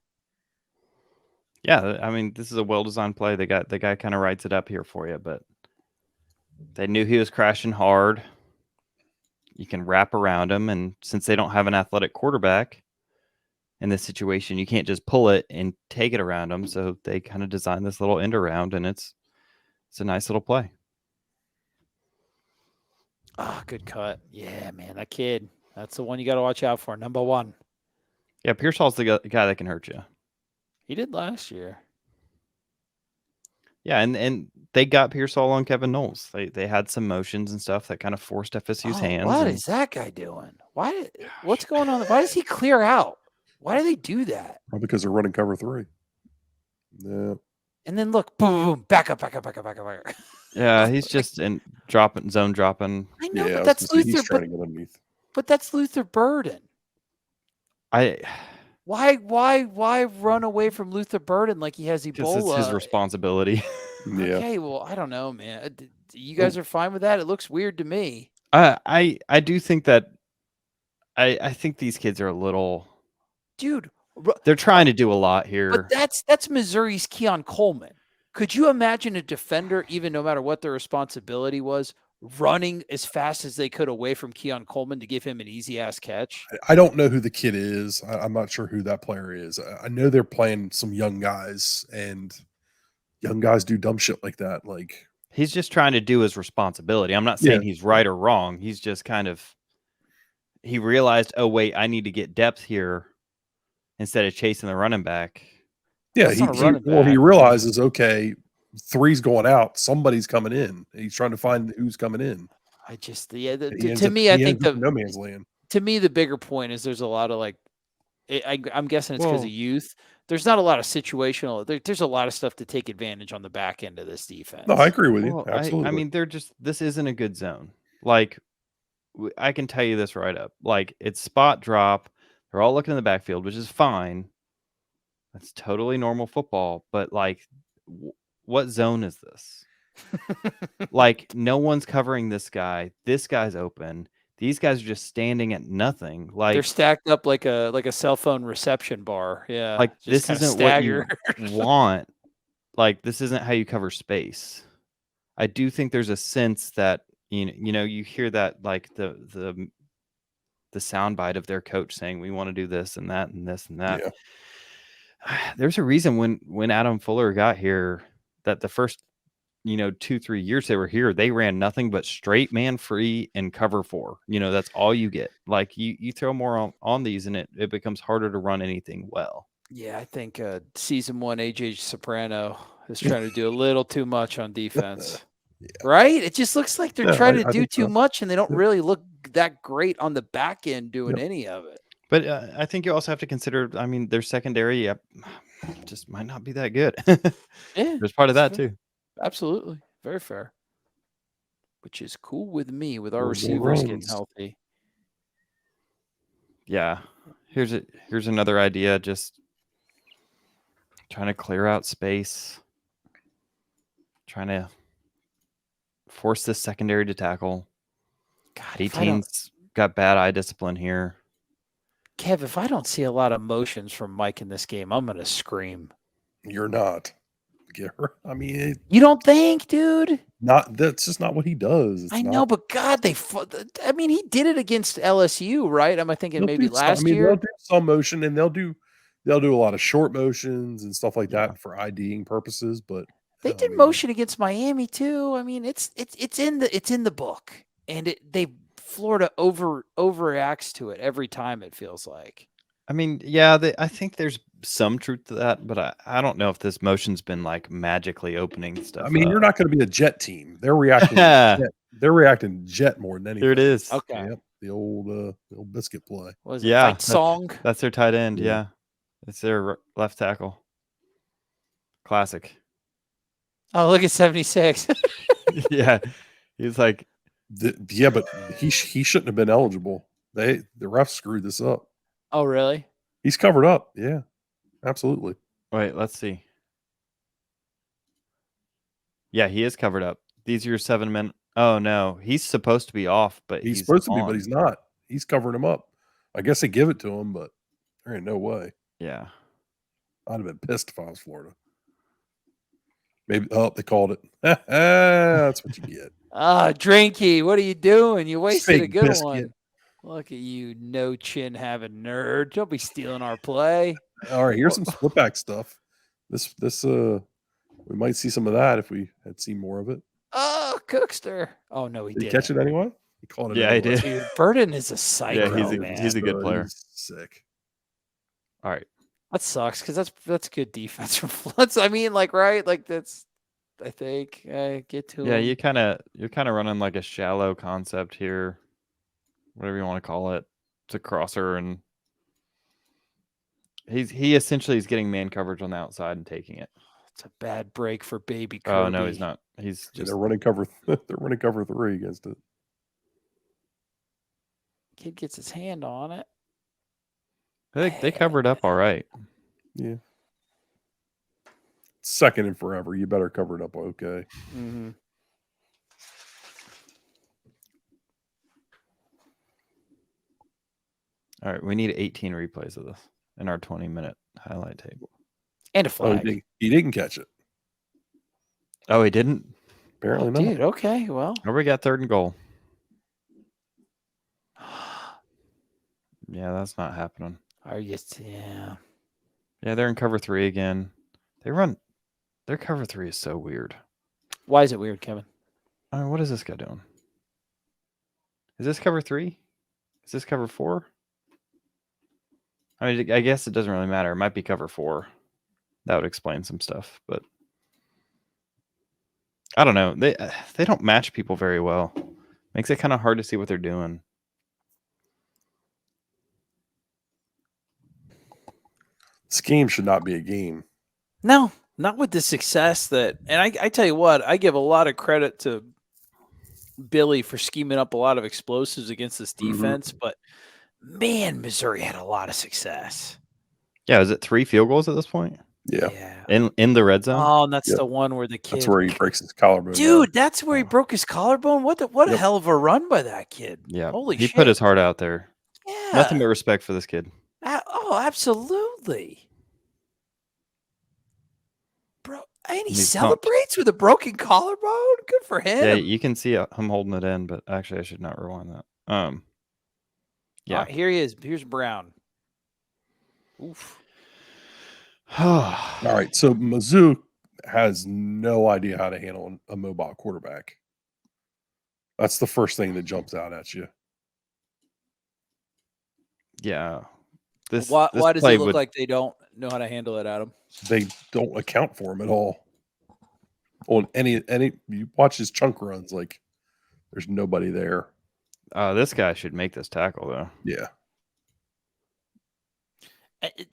Yeah, I mean, this is a well-designed play. The guy kind of writes it up here for you, but they knew he was crashing hard. You can wrap around him, and since they don't have an athletic quarterback in this situation, you can't just pull it and take it around him. So they kind of designed this little end around, and it's a nice little play. Ah, good cut. Yeah, man, that kid. That's the one you got to watch out for. Number 1. Yeah, Pearsall's the guy that can hurt you. He did last year. Yeah, and they got Pearsall on Kevin Knowles. They had some motions and stuff that kind of forced FSU's hands. What is that guy doing? What's going on? Why does he clear out? Why do they do that? Well, because they're running cover 3. Yeah. And then look, boom, back up. Yeah, he's just zone dropping. I know, but that's Luther. But that's Luther Burden. Why run away from Luther Burden like he has Ebola? Because it's his responsibility. Yeah. Okay, well, I don't know, man. You guys are fine with that? It looks weird to me. I do think that I think these kids are a little, dude. They're trying to do a lot here. But that's Missouri's Keon Coleman. Could you imagine a defender, even no matter what their responsibility was, running as fast as they could away from Keon Coleman to give him an easy-ass catch? I don't know who the kid is. I'm not sure who that player is. I know they're playing some young guys, and young guys do dumb shit like that. Like, he's just trying to do his responsibility. I'm not saying he's right or wrong. He's just kind of he realized, oh wait, I need to get depth here instead of chasing the running back. Yeah, That's not a he running back. realizes, okay, 3's going out, somebody's coming in. He's trying to find who's coming in. I just And to me, I think in no man's land. to me the bigger point is there's a lot of like I'm guessing it's because Well- of youth. There's not a lot of situational. There's a lot of stuff to take advantage on the back end of this defense. No, I agree with you. Well, Absolutely. I mean, this isn't a good zone. Like, I can tell you this right up. Like, it's spot drop. They're all looking in the backfield, which is fine. That's totally normal football. But like, what zone is this? Like, no one's covering this guy. This guy's open. These guys are just standing at nothing. Like, they're stacked up like a cell phone reception bar. Yeah, like just this kinda isn't what you staggered. want. Like, this isn't how you cover space. I do think there's a sense that you hear that, like the soundbite of their coach saying we want to do this and that and this and that. Yeah. There's a reason when Adam Fuller got here that the first 2-3 years they were here, they ran nothing but straight man free and cover 4. That's all you get. Like, you throw more on these and it becomes harder to run anything well. Yeah, I think season 1 AJ Soprano is trying to do a little too much on defense. Yeah. Right? It just looks like they're Yeah, trying to I do think too so. much, and they don't Yep. really look that great on the back end doing Yep. any of it. But I think you also have to consider, I mean, their secondary just might not be that good. Yeah, There's part of that's that fair. too. Absolutely. Very fair. Which is cool with me with our Those are receivers getting runs. healthy. Yeah. Here's another idea. Just trying to clear out space. Trying to force this secondary to tackle. God, if I don't, 18's got bad eye discipline here. Kev, if I don't see a lot of motions from Mike in this game, I'm gonna scream. You're not. I mean, You don't think, dude? that's just not what he does. It's I not, know, but God, I mean, he did it against LSU, right? Am I thinking they'll maybe do some- last they'll year? do some motion and they'll do a lot of short motions and stuff like Yeah. that for IDing purposes. But They I did mean, motion against Miami too. I mean, it's in the book, and Florida overreacts to it every time. It feels like. I mean, yeah, I think there's some truth to that, but I don't know if this motion's been like magically opening stuff. I mean, you're up. not going to be a jet team. They're reacting. to jet. They're reacting to jet more than anything. Here it is. Okay. Yep, the old biscuit play. What is it? Yeah, Fight song. That's their tight end. Yeah. Yeah, it's their left tackle. Classic. Oh, look at 76. Yeah, he's like, Yeah, but he shouldn't have been eligible. The refs screwed this up. Oh, really? He's covered up. Yeah, absolutely. wait, let's see. Yeah, he is covered up. These are your 7 men. Oh no, he's supposed to be off, but He's supposed to be, on. but he's not. He's covering him up. I guess they give it to him, but there ain't no way. Yeah. I'd have been pissed if I was Florida. Maybe they called it. That's what you get. Ah, Drinky, what are you doing? You wasted a Fake good biscuit. one. Look at you, no chin having nerd. Don't be stealing our play. All right, here's some split back stuff. This we might see some of that if we had seen more of it. Oh, Cookster. Oh no, he Did did. he catch it anyway? He caught it. Yeah, he anyway. did. Dude, Burden is a psycho, man. he's a good player. He's sick. All right. That sucks because that's good defense from Floods. I mean, like, right? Like that's. I think get to Yeah, him. you're kind of running like a shallow concept here, whatever you want to call it. It's a crosser, and he essentially is getting man coverage on the outside and taking it. It's a bad break for baby Kirby. Oh no, he's not. He's Yeah, just they're running cover. They're running cover 3 against it. Kid gets his hand on it. they covered up all right. Yeah. Second and forever. You better cover it up. Okay. Mm-hmm. All right, we need 18 replays of this in our 20-minute highlight tape. And a Oh, flag. he didn't catch it. Oh, he didn't? Apparently Oh, not. dude, okay, well. Oh, we got 3rd and goal. Yeah, that's not happening. Are you? Yeah. Yeah, they're in cover 3 again. Their cover 3 is so weird. Why is it weird, Kevin? I mean, what is this guy doing? Is this cover 3? Is this cover 4? I mean, I guess it doesn't really matter. It might be cover 4. That would explain some stuff, but I don't know. They don't match people very well. Makes it kind of hard to see what they're doing. This game should not be a game. No, not with the success that. And I tell you what, I give a lot of credit to Billy for scheming up a lot of explosives against this defense, but man, Missouri had a lot of success. Yeah, is it 3 field goals at this point? Yeah. In the red zone? Oh, and that's the one where the kid. That's where he breaks his collarbone. Dude, that's where he broke his collarbone. What a hell of a run by that kid. Yeah. Holy he shit. put his heart out there. Yeah. Nothing but respect for this kid. Oh, absolutely. Bro, and he celebrates with a broken collarbone. Good for him. Yeah, you can see him holding it in, but actually I should not rewind that. Yeah. Here he is. Here's Brown. Oof. All right, so Mizzou has no idea how to handle a mobile quarterback. That's the first thing that jumps out at you. Yeah. Why does it look like they don't know how to handle it, Adam? They don't account for him at all. On any you watch his chunk runs, like there's nobody there. This guy should make this tackle though. Yeah.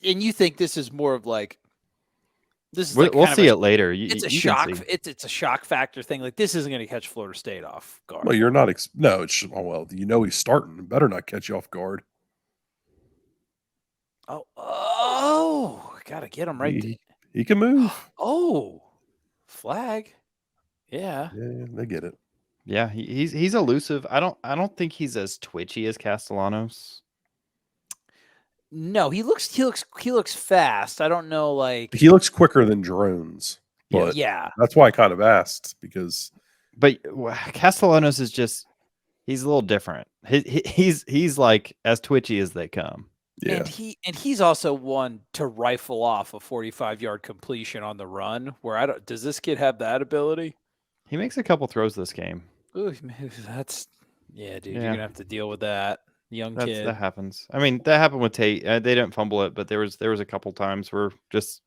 And you think this is more of like this is we'll see it later. It's a shock. It's a shock factor thing. Like this isn't going to catch Florida State off guard. Well, you're not. No, it's he's starting. It better not catch you off guard. Oh! Gotta get him right. He can move. Oh, flag. Yeah, they get it. Yeah, he's elusive. I don't think he's as twitchy as Castellanos. No, he looks fast. I don't know, like he looks quicker than drones. But yeah, that's why I kind of asked because. But Castellanos is he's a little different. He's like as twitchy as they come. Yeah, and he's also one to rifle off a 45-yard completion on the run. Where does this kid have that ability? He makes a couple throws this game. Ooh, that's dude. You're gonna have to deal with that. Kid. That happens. I mean, that happened with Tate. They didn't fumble it, but there was a couple times where just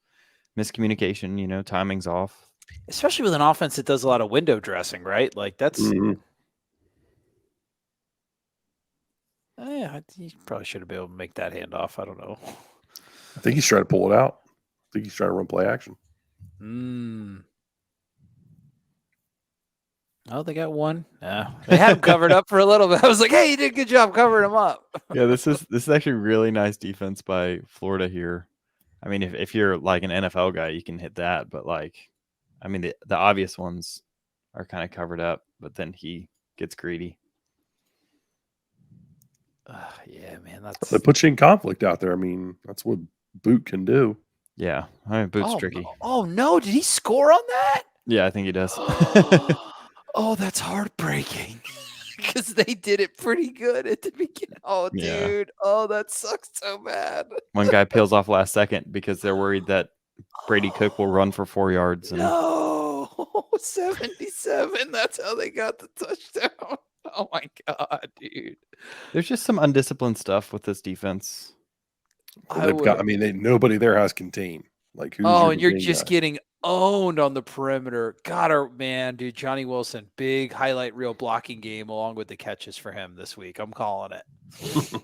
miscommunication. Timing's off. Especially with an offense that does a lot of window dressing, right? Like that's. Yeah, he probably should have been able to make that handoff. I don't know. I think he's trying to pull it out. I think he's trying to run play action. Oh, they got one. They had him covered up for a little bit. I was like, hey, you did a good job covering him up. Yeah, this is actually really nice defense by Florida here. I mean, if you're like an NFL guy, you can hit that. But like, I mean, the obvious ones are kind of covered up, but then he gets greedy. Yeah, man. They put you in conflict out there. I mean, that's what Boot can do. Yeah, I mean, Boot's tricky. Oh, no. Did he score on that? Yeah, I think he does. Oh, that's heartbreaking. Because they did it pretty good at the beginning. Oh, dude. Yeah. Oh, that sucks so bad. One guy peels off last second because they're worried that Brady Cook will run for 4 yards. And... No, 77. That's how they got the touchdown. Oh, my God, dude. There's just some undisciplined stuff with this defense. Nobody there has contain. Like, and you're just getting owned on the perimeter. God, man, dude, Johnny Wilson, big highlight reel blocking game along with the catches for him this week. I'm calling it.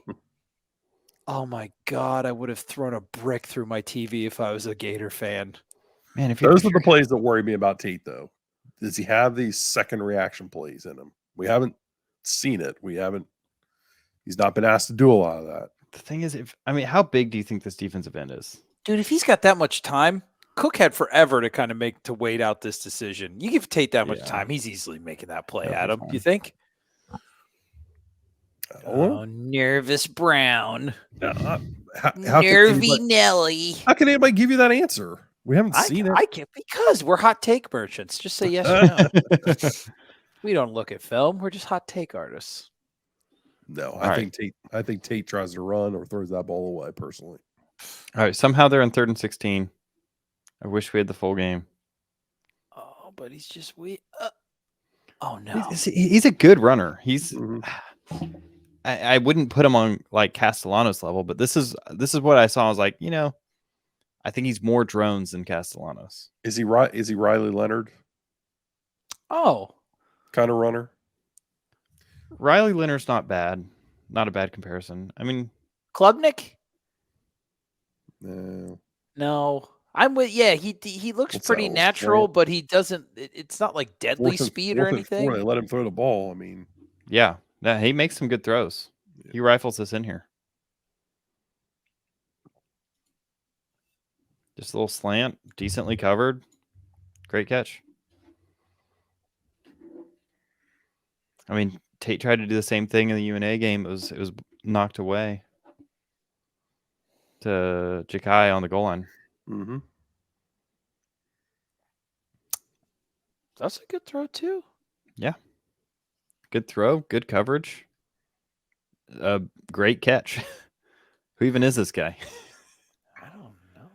Oh, my God, I would have thrown a brick through my TV if I was a Gator fan. Man, those are the plays that worry me about Tate, though. Does he have these second reaction plays in him? We haven't seen it. He's not been asked to do a lot of that. The thing is, how big do you think this defensive end is? Dude, if he's got that much time, Cook had forever to wait out this decision. You give Tate that much time, he's easily making that play, Adam. You think? Oh, nervous Brown. Nervy Nelly. How can anybody give you that answer? We haven't seen it. I can't, because we're hot take merchants. Just say yes or no. We don't look at film. We're just hot take artists. No, I think Tate tries to run or throws that ball away, personally. All right, somehow they're in 3rd and 16. I wish we had the full game. Oh, but he's just oh no. He's a good runner. He's I wouldn't put him on like Castellanos level, but this is what I saw. I was like, I think he's more drones than Castellanos. Is he right? Is he Riley Leonard Oh, kind of runner? Riley Leonard's not bad. Not a bad comparison. I mean, Klubnik? No. No. I'm with he looks What's pretty that, natural, slant? but he doesn't it's not like deadly speed or anything. They let him throw the ball. I mean, yeah, he makes some good throws. Yeah. He rifles this in here. Just a little slant, decently covered. Great catch. I mean, Tate tried to do the same thing in the UNA game. It was knocked away to Jakai on the goal line. mm-hmm. That's a good throw too. Yeah. Good throw, good coverage. Great catch. Who even is this guy? I don't know.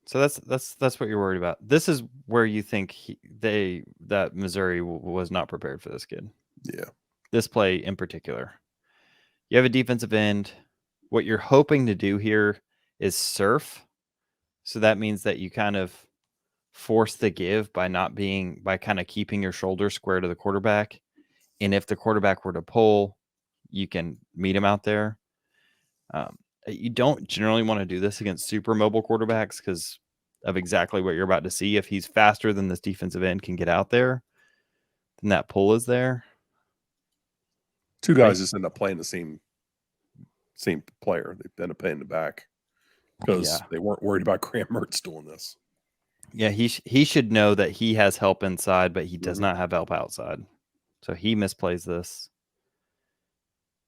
So that's what you're worried about. This is where you think that Missouri was not prepared for this kid. Yeah. This play in particular. You have a defensive end. What you're hoping to do here is surf. So that means that you kind of force the give by kind of keeping your shoulder square to the quarterback. And if the quarterback were to pull, you can meet him out there. You don't generally want to do this against super mobile quarterbacks because of exactly what you're about to see. If he's faster than this defensive end can get out there, then that pull is there. Two guys just end up playing the same player. They end up paying the back because they weren't worried about Graham Mertz doing this. Yeah, he should know that he has help inside, but he does not have help outside. So he misplays this.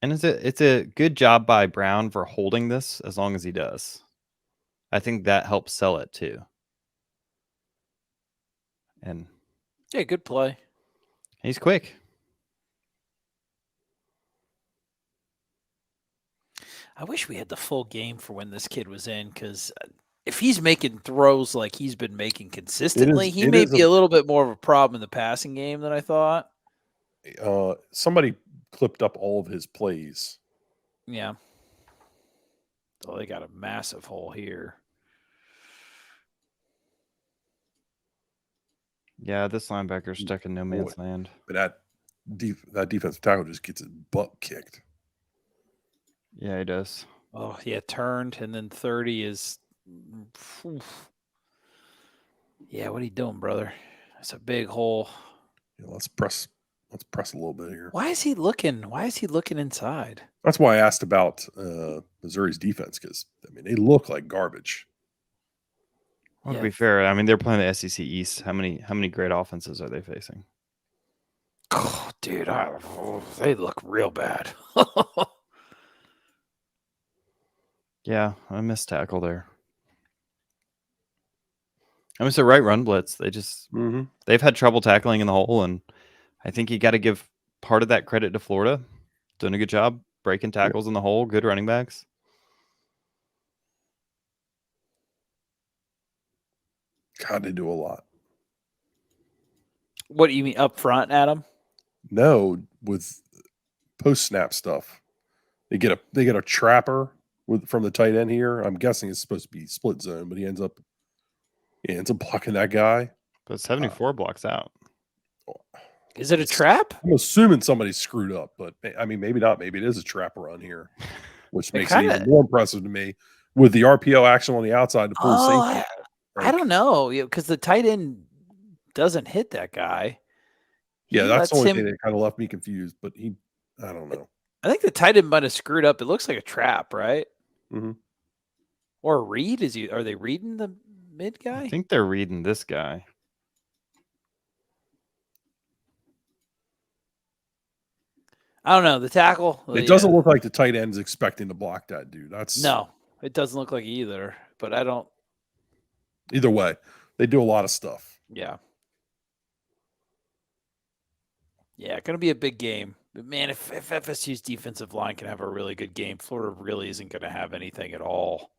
And it's a good job by Brown for holding this as long as he does. I think that helps sell it too. And yeah, good play. He's quick. I wish we had the full game for when this kid was in, because if he's making throws like he's been making consistently, he may be a little bit more of a problem in the passing game than I thought. Somebody clipped up all of his plays. Yeah. Oh, they got a massive hole here. Yeah, this linebacker's stuck in no man's land. But that defensive tackle just gets his butt kicked. Yeah, he does. Oh, yeah, turned, and then 30 is... Oof. Yeah, what are you doing, brother? That's a big hole. Yeah, let's press a little bit here. Why is he looking inside? That's why I asked about Missouri's defense, because they look like garbage. Well, to be fair, they're playing the SEC East. How many great offenses are they facing? Oh, dude, they look real bad. Yeah, I missed tackle there. It's a right run blitz. They just they've had trouble tackling in the hole, and I think you got to give part of that credit to Florida. Doing a good job breaking tackles in the hole. Good running backs. God, they do a lot. What do you mean up front, Adam? No, with post snap stuff. They get a trapper from the tight end here. I'm guessing it's supposed to be split zone, but he ends up blocking that guy. But 74 blocks out. Is it a trap? I'm assuming somebody's screwed up, but maybe not. Maybe it is a trap run here, which makes it even more impressive to me with the RPO action on the outside to pull the safety. I don't know, because the tight end doesn't hit that guy. Yeah, that's the only thing that kind of left me confused. But I don't know. I think the tight end might have screwed up. It looks like a trap, right? Mm-hmm. Or a read? Are they reading the mid guy? I think they're reading this guy. I don't know. The tackle. It doesn't look like the tight end's expecting to block that dude. No, it doesn't look like either. But I don't. Either way, they do a lot of stuff. Yeah. Yeah, going to be a big game. But man, if FSU's defensive line can have a really good game, Florida really isn't going to have anything at all.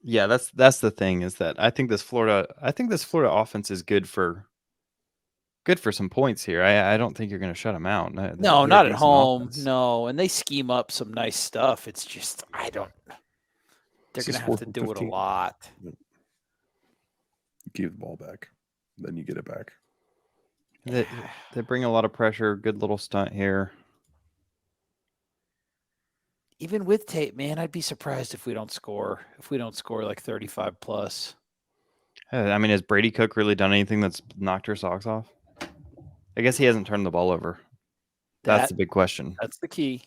Yeah, that's the thing, is that I think this Florida offense is good for good for some points here. I don't think you're going to shut them out. No, They're a not at decent home. offense. No, and they scheme up some nice stuff. It's just they're This going is to have 4th to and do it a 15. lot. You give the ball back, then you get it back. They bring a lot of pressure. Good little stunt here. Even with Tate, man, I'd be surprised if we don't score. If we don't score like 35 plus. I mean, has Brady Cook really done anything that's knocked your socks off? I guess he hasn't turned the ball over. That's the big question. That's the key.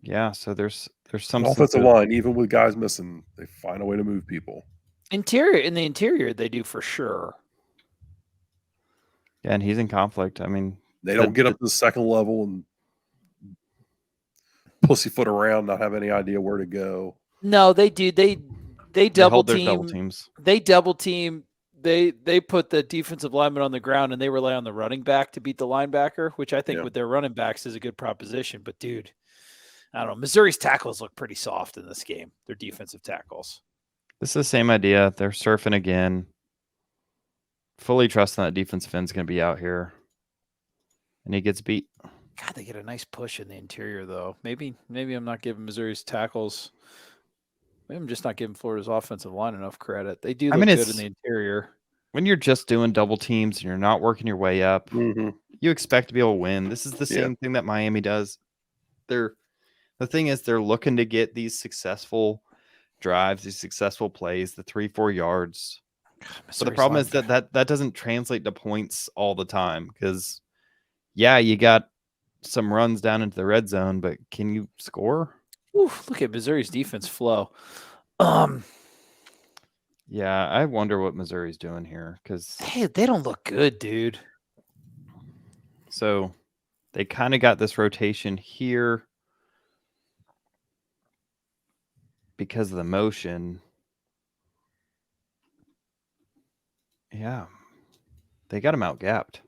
Yeah, so there's some Offensive line, even with guys missing, they find a way to move people. In the interior, they do for sure. Yeah, and he's in conflict. I mean, They don't get up to the second level and pussyfoot around, not have any idea where to go. No, they do. They double hold their team. double teams. They double team. They put the defensive lineman on the ground and they rely on the running back to beat the linebacker, which I think with their running backs is a good proposition. But dude, I don't know. Missouri's tackles look pretty soft in this game. Their defensive tackles. This is the same idea. They're surfing again. Fully trusting that defensive end's going to be out here. And he gets beat. God, they get a nice push in the interior, though. Maybe I'm not giving Missouri's tackles. Maybe I'm just not giving Florida's offensive line enough credit. They do look good in the interior. When you're just doing double teams and you're not working your way up, you expect to be able to win. This is the same thing that Miami does. The thing is, they're looking to get these successful drives, these successful plays, the 3-4 yards. But the problem is that doesn't translate to points all the time because, yeah, you got some runs down into the red zone, but can you score? Oof, look at Missouri's defense flow. Yeah, I wonder what Missouri's doing here because they don't look good, dude. So they kind of got this rotation here because of the motion. Yeah, they got him out-gapped.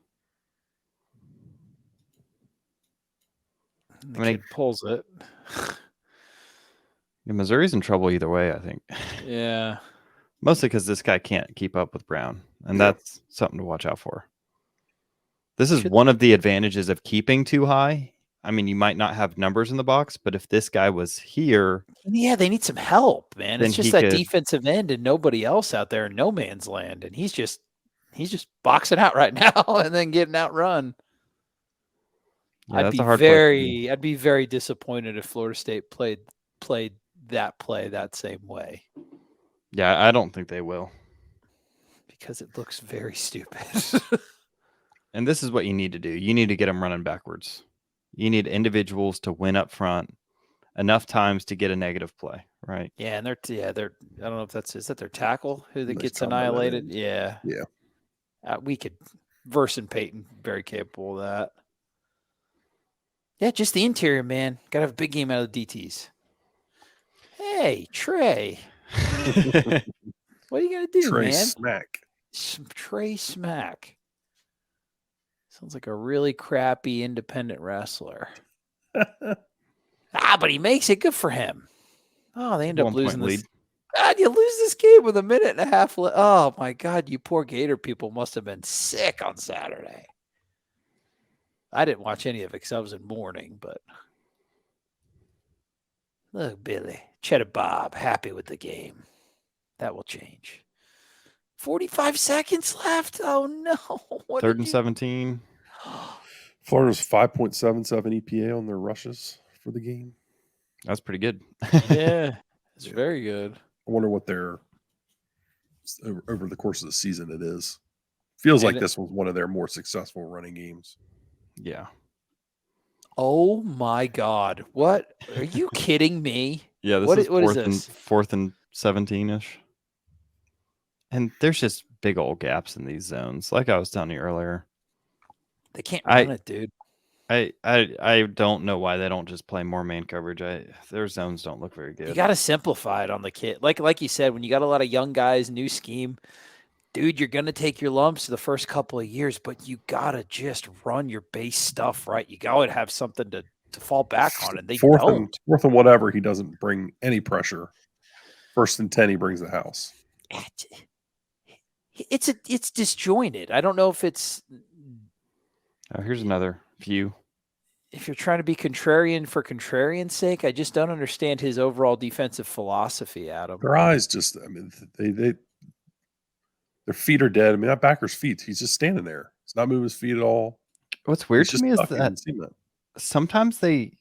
I mean, he pulls it. Missouri's in trouble either way, I think. Yeah. Mostly because this guy can't keep up with Brown, and that's something to watch out for. This is one of the advantages of keeping too high. I mean, you might not have numbers in the box, but if this guy was here... Yeah, they need some help, man. It's just that defensive end and nobody else out there in no man's land, and he's just boxing out right now and then getting outrun. Yeah, I'd be very disappointed if Florida State played that play that same way. Yeah, I don't think they will. Because it looks very stupid. And this is what you need to do. You need to get them running backwards. You need individuals to win up front enough times to get a negative play, right? Yeah, and they're I don't know if is that their tackle who that gets annihilated? Yeah. We could Verse and Peyton very capable of that. Yeah, just the interior, man. Got to have a big game out of the DTs. Hey, Trey. What are you going to do, Trey man? Smack. Trey Smack. Sounds like a really crappy independent wrestler. But he makes it. Good for him. Oh, they end up losing this. God, you lose this game with a minute and a half left. Oh, my God. You poor Gator people must have been sick on Saturday. I didn't watch any of it because I was in mourning, but look, Billy, Cheddar Bob, happy with the game. That will change. 45 seconds left. Oh, no. 3rd and 17. Florida's 5.77 EPA on their rushes for the game. That's pretty good. Yeah, it's very good. I wonder what their over the course of the season it is. Feels like this was one of their more successful running games. Yeah. Oh my God! What are you kidding me? Yeah, this is fourth and 17-ish, and there's just big old gaps in these zones. Like I was telling you earlier, they can't run it, dude. I don't know why they don't just play more man coverage. Their zones don't look very good. You got to simplify it on the kid. Like you said, when you got a lot of young guys, new scheme. Dude, you're going to take your lumps the first couple of years, but you got to just run your base stuff right. You got to have something to to fall back on it. They fourth don't. and whatever, he doesn't bring any pressure. 1st and 10, he brings the house. It's disjointed. I don't know if it's. Oh, here's another view. If you're trying to be contrarian for contrarian's sake, I just don't understand his overall defensive philosophy, Adam. Their eyes just, I mean, their feet are dead. I mean, that backer's feet, he's just standing there. He's not moving his feet at all. What's weird He's to just me is stuck. You that can see that. sometimes they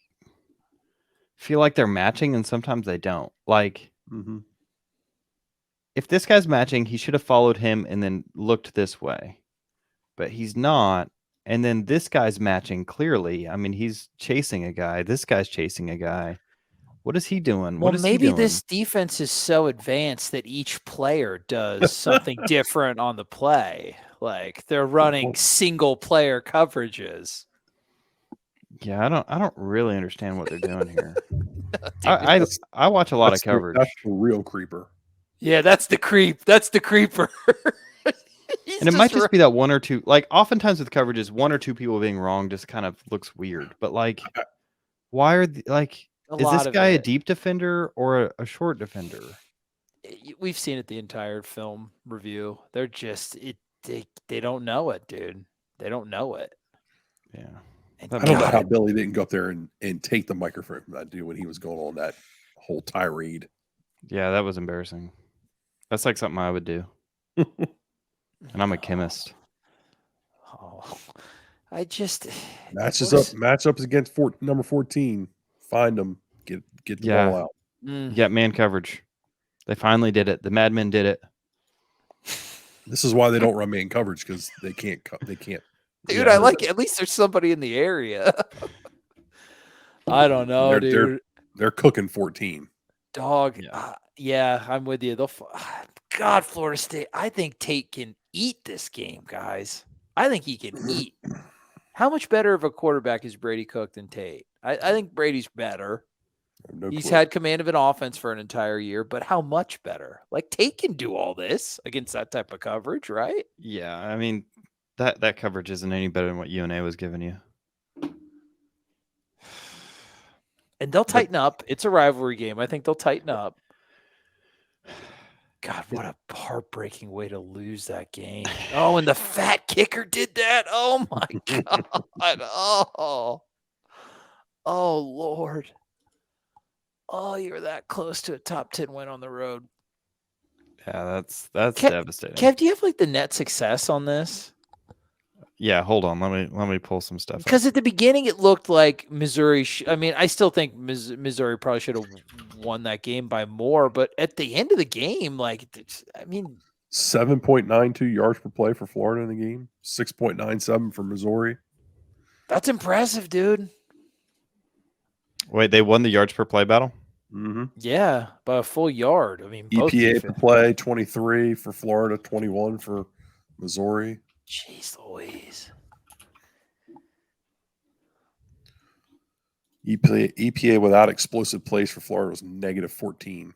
feel like they're matching and sometimes they don't. Like, Mhm. if this guy's matching, he should have followed him and then looked this way. But he's not. And then this guy's matching clearly. I mean, he's chasing a guy. This guy's chasing a guy. What is he doing? Well, What is he maybe doing? this defense is so advanced that each player does something different on the play. Like they're running single player coverages. Yeah, I don't really understand what they're doing here. Dude, I watch a lot of coverage. That's the real creeper. yeah, that's the creep. That's the creeper. And it might just be that one or two, like oftentimes with coverages, one or two people being wrong just kind of looks weird. But like, why are like, is this guy a deep defender or a short defender? We've seen it the entire film review. They're just they don't know it, dude. They don't know it. Yeah. And I don't know how Billy didn't go up there and take the microphone from that dude when he was going on that whole tirade. Yeah, that was embarrassing. That's like something I would do. And I'm a chemist. Oh, I just matchups against number 14. Find them. Get the ball out. You got man coverage. They finally did it. The Madmen did it. This is why they don't run man coverage, because they can't. They can't. Dude, I like it. At least there's somebody in the area. I don't know, dude. They're cooking 14. Dog. Yeah, I'm with you. God, Florida State. I think Tate can eat this game, guys. I think he can eat. How much better of a quarterback is Brady Cook than Tate? I think Brady's better. He's had command of an offense for an entire year, but how much better? Like Tate can do all this against that type of coverage, right? Yeah, I mean, that coverage isn't any better than what UNA was giving you. And they'll tighten up. It's a rivalry game. I think they'll tighten up. God, what a heartbreaking way to lose that game. Oh, and the fat kicker did that. Oh, my God. Oh, Lord. Oh, you were that close to a top 10 win on the road. Yeah, that's devastating. Kev, do you have like the net success on this? Yeah, hold on. Let me pull some stuff. Because at the beginning it looked like Missouri. I still think Missouri probably should have won that game by more. But at the end of the game, 7.92 yards per play for Florida in the game. 6.97 for Missouri. That's impressive, dude. Wait, they won the yards per play battle? Mm-hmm. Yeah, by a full yard. I mean, EPA per play 23 for Florida, 21 for Missouri. Jeez Louise. EPA without explosive plays for Florida was negative 14.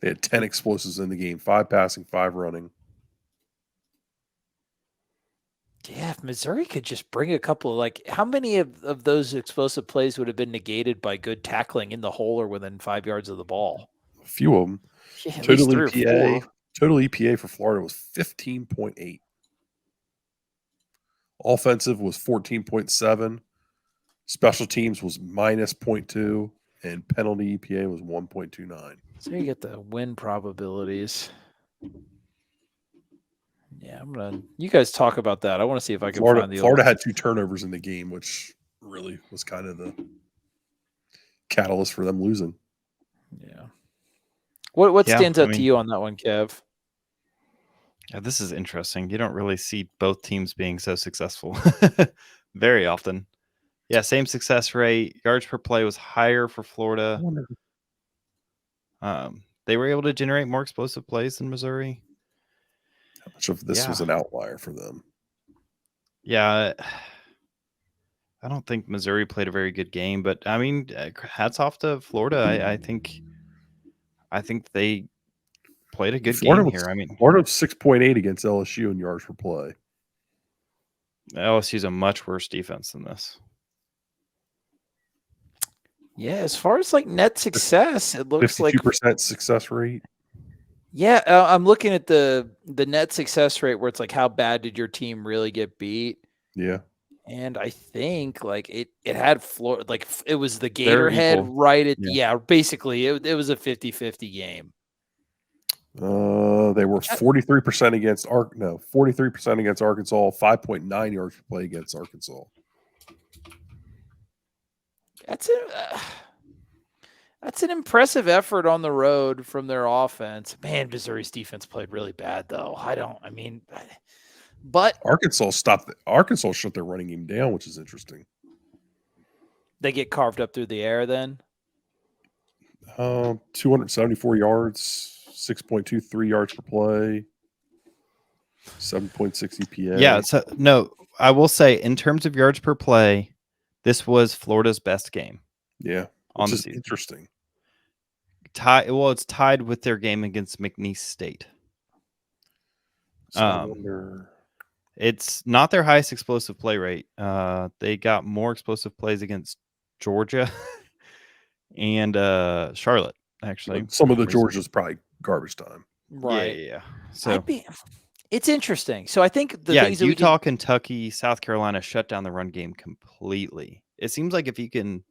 They had 10 explosives in the game, 5 passing, 5 running. Yeah, if Missouri could just bring a couple of how many of those explosive plays would have been negated by good tackling in the hole or within 5 yards of the ball? A few of them. Yeah, total EPA for Florida was 15.8. Offensive was 14.7. Special teams was minus 0.2. And penalty EPA was 1.29. So you get the win probabilities. Yeah, you guys talk about that. I want to see if I can find the Florida had 2 turnovers in the game, which really was kind of the catalyst for them losing. Yeah. What stands out to you on that one, Kev? Yeah, this is interesting. You don't really see both teams being so successful very often. Yeah, same success rate. Yards per play was higher for Florida. They were able to generate more explosive plays than Missouri. How much of this was an outlier for them? Yeah, I don't think Missouri played a very good game, but I mean, hats off to Florida. I think they played a good game here. I mean, Florida was 6.8 against LSU in yards per play. LSU's a much worse defense than this. Yeah, as far as like net success, it looks like 52% success rate. Yeah, I'm looking at the net success rate where it's like how bad did your team really get beat? Yeah. And I think like it had floor like it was the They're Gator head equal. right at Yeah. basically it was a 50-50 game. They were 43% against 43% against Arkansas, 5.9 yards per play against Arkansas. That's an impressive effort on the road from their offense. Man, Missouri's defense played really bad though. But Arkansas shut their running game down, which is interesting. They get carved up through the air then? 274 yards, 6.23 yards per play, 7.6 EPA. Yeah, so no, I will say in terms of yards per play, this was Florida's best game. Yeah, on the which is season. interesting. It's tied with their game against McNeese State. So I wonder. It's not their highest explosive play rate. They got more explosive plays against Georgia and Charlotte, actually. Some of the Georgia's probably garbage time. Right. Yeah. So it's interesting. So I think Utah, Kentucky, South Carolina shut down the run game completely. It seems like if you can,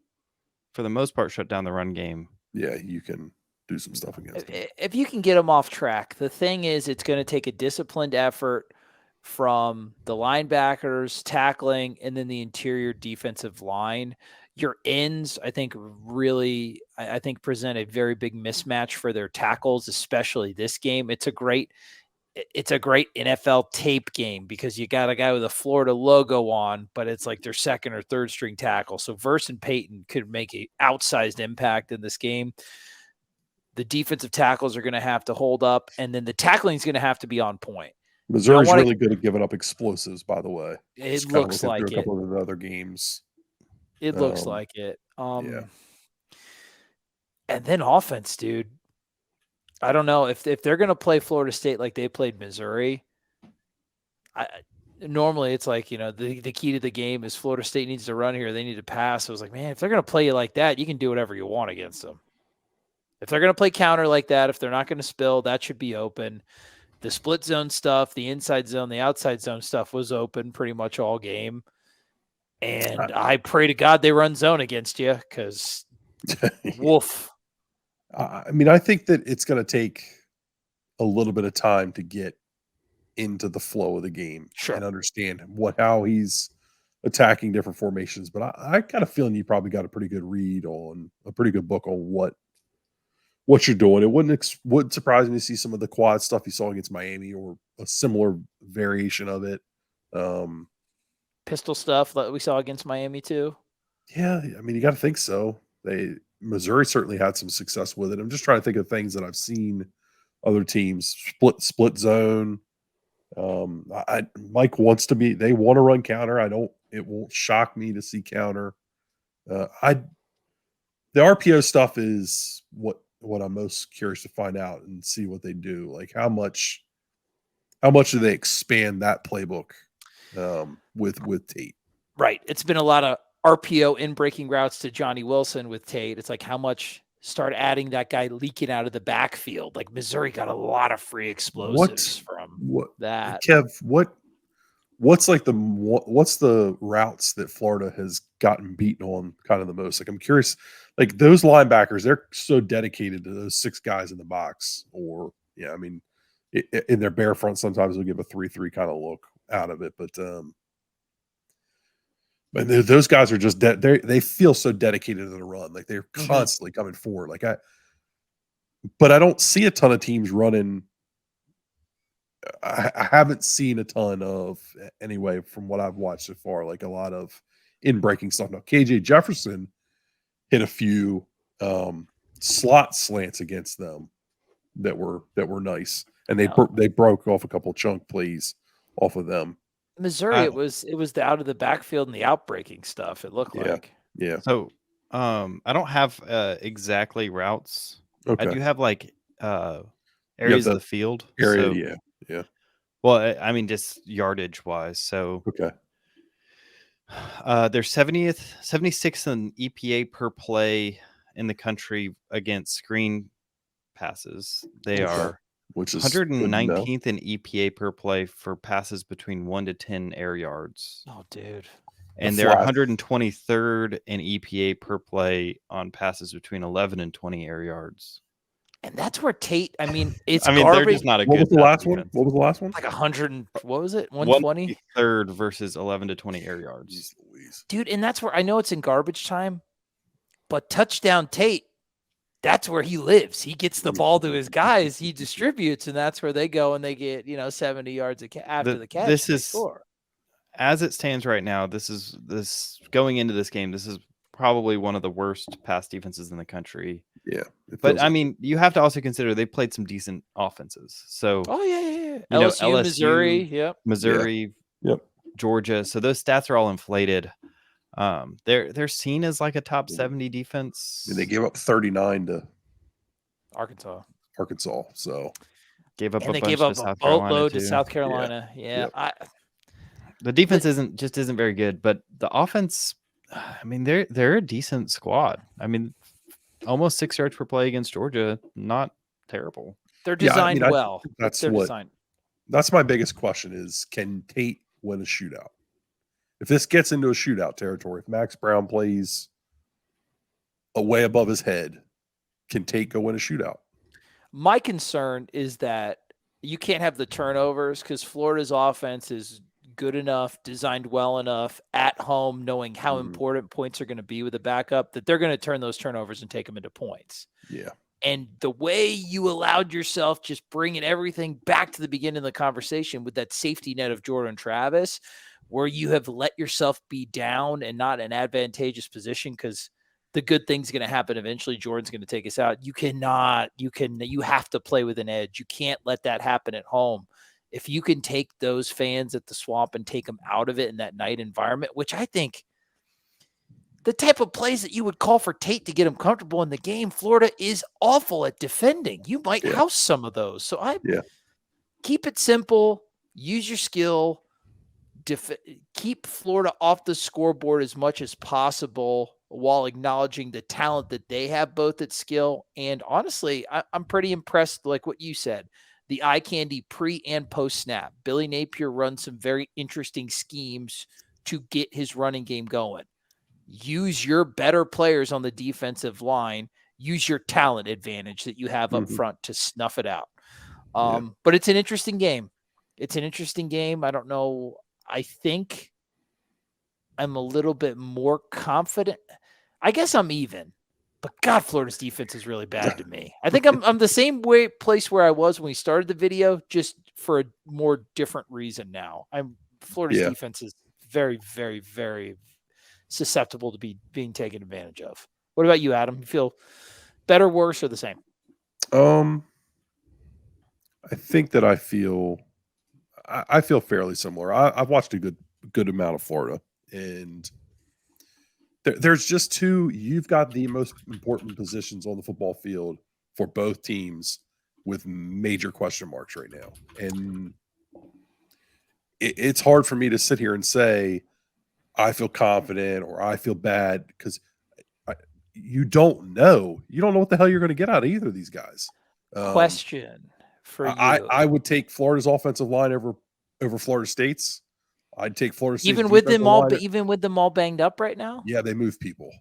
for the most part, shut down the run game. Yeah, you can do some stuff against them. If you can get them off track. The thing is, it's going to take a disciplined effort from the linebackers, tackling, and then the interior defensive line. Your ends, I think, present a very big mismatch for their tackles, especially this game. It's a great NFL tape game because you got a guy with a Florida logo on, but it's like their second or third string tackle. So Verse and Payton could make an outsized impact in this game. The defensive tackles are going to have to hold up, and then the tackling is going to have to be on point. Missouri's really good at giving up explosives, by the way. It looks like it. A couple of the other games. It looks like it. Yeah. And then offense, dude. I don't know if they're going to play Florida State like they played Missouri. Normally it's like, the key to the game is Florida State needs to run here. They need to pass. I was like, man, if they're going to play you like that, you can do whatever you want against them. If they're going to play counter like that, if they're not going to spill, that should be open. The split zone stuff, the inside zone, the outside zone stuff was open pretty much all game. And I pray to God they run zone against you because woof. I mean, I think that it's going to take a little bit of time to get into the flow of the game and understand how he's attacking different formations. But I got a feeling you probably got a pretty good read on a pretty good book on what you're doing. It wouldn't surprise me to see some of the quad stuff you saw against Miami or a similar variation of it. Pistol stuff that we saw against Miami too. Yeah, I mean, you got to think so. Missouri certainly had some success with it. I'm just trying to think of things that I've seen other teams split zone. Mike wants to be. They want to run counter. It won't shock me to see counter. The RPO stuff is what I'm most curious to find out and see what they do. Like how much do they expand that playbook with Tate? Right. It's been a lot of RPO in breaking routes to Johnny Wilson with Tate. It's like how much start adding that guy leaking out of the backfield. Like Missouri got a lot of free explosives from that. Kev, what's the routes that Florida has gotten beaten on kind of the most? Like I'm curious, like those linebackers, they're so dedicated to those six guys in the box. Or I mean, in their bare front, sometimes they'll give a 3-3 kind of look out of it, but those guys are just they feel so dedicated to the run, like they're constantly coming forward. But I don't see a ton of teams running. I haven't seen a ton of, anyway, from what I've watched so far, like a lot of in breaking stuff. Now KJ Jefferson hit a few slot slants against them that were nice, and they broke off a couple chunk plays off of them. Missouri, it was the out of the backfield and the outbreaking stuff. It looked like. Yeah. So I don't have exactly routes. Okay. I do have like areas of the field. Area, yeah. Well, I mean just yardage wise. So okay. They're 76th in EPA per play in the country against screen passes. They are which is good to know. 119th in EPA per play for passes between 1 to 10 air yards. Oh, dude. And The they're flash. 123rd in EPA per play on passes between 11 and 20 air yards. And that's where Tate, I mean, it's they're garbage. just not a What good was the enough last one? defense. What was the last one? Like 100, and- what was it? 120? 123rd versus 11 to 20 air yards. Jeez Louise. Dude, and that's where I know it's in garbage time, but touchdown Tate, that's where he lives. He gets the ball to his guys, he distributes, and that's where they go and they get, 70 yards after the catch. This they is score. as it stands right now. This going into this game. This is probably one of the worst pass defenses in the country. Yeah. But I mean, you have to also consider they played some decent offenses. So Oh yeah. LSU, Missouri, yep. Missouri, Yep. Georgia. So those stats are all inflated. They're seen as like a top 70 defense. And they gave up 39 to Arkansas. So Gave up And a they bunch gave to up a South Carolina boatload to too. South Carolina. Yeah. Yep. The defense isn't very good, but the offense, I mean, they're a decent squad. I mean, almost 6 yards per play against Georgia, not terrible. They're designed I well. think that's They're what designed. that's my biggest question is, can Tate win a shootout? If this gets into a shootout territory, if Max Brown plays way above his head, can Tate go win a shootout? My concern is that you can't have the turnovers because Florida's offense is good enough, designed well enough at home, knowing how important points are going to be with the backup, that they're going to turn those turnovers and take them into points. Yeah. And the way you allowed yourself, just bringing everything back to the beginning of the conversation with that safety net of Jordan Travis, where you have let yourself be down and not an advantageous position because the good thing's going to happen eventually. Jordan's going to take us out. You have to play with an edge. You can't let that happen at home. If you can take those fans at the Swamp and take them out of it in that night environment, which I think the type of plays that you would call for Tate to get him comfortable in the game, Florida is awful at defending. You might house some of those. So keep it simple, use your skill, keep Florida off the scoreboard as much as possible while acknowledging the talent that they have both at skill. And honestly, I'm pretty impressed, like what you said, the eye candy pre and post snap. Billy Napier runs some very interesting schemes to get his running game going. Use your better players on the defensive line. Use your talent advantage that you have up front to snuff it out. But it's an interesting game. I don't know. I think I'm a little bit more confident. I guess I'm even. But God, Florida's defense is really bad to me. I think I'm the same place where I was when we started the video, just for a more different reason now. Florida's defense is very, very, very susceptible to being taken advantage of. What about you, Adam? You feel better, worse, or the same? I think that I feel fairly similar. I've watched a good amount of Florida, and there's just two. You've got the most important positions on the football field for both teams with major question marks right now, and it's hard for me to sit here and say I feel confident or I feel bad because you don't know. You don't know what the hell you're going to get out of either of these guys. Question for you. I would take Florida's offensive line over Florida State's. I'd take Florida State's even with them all banged up right now. Yeah, they move people.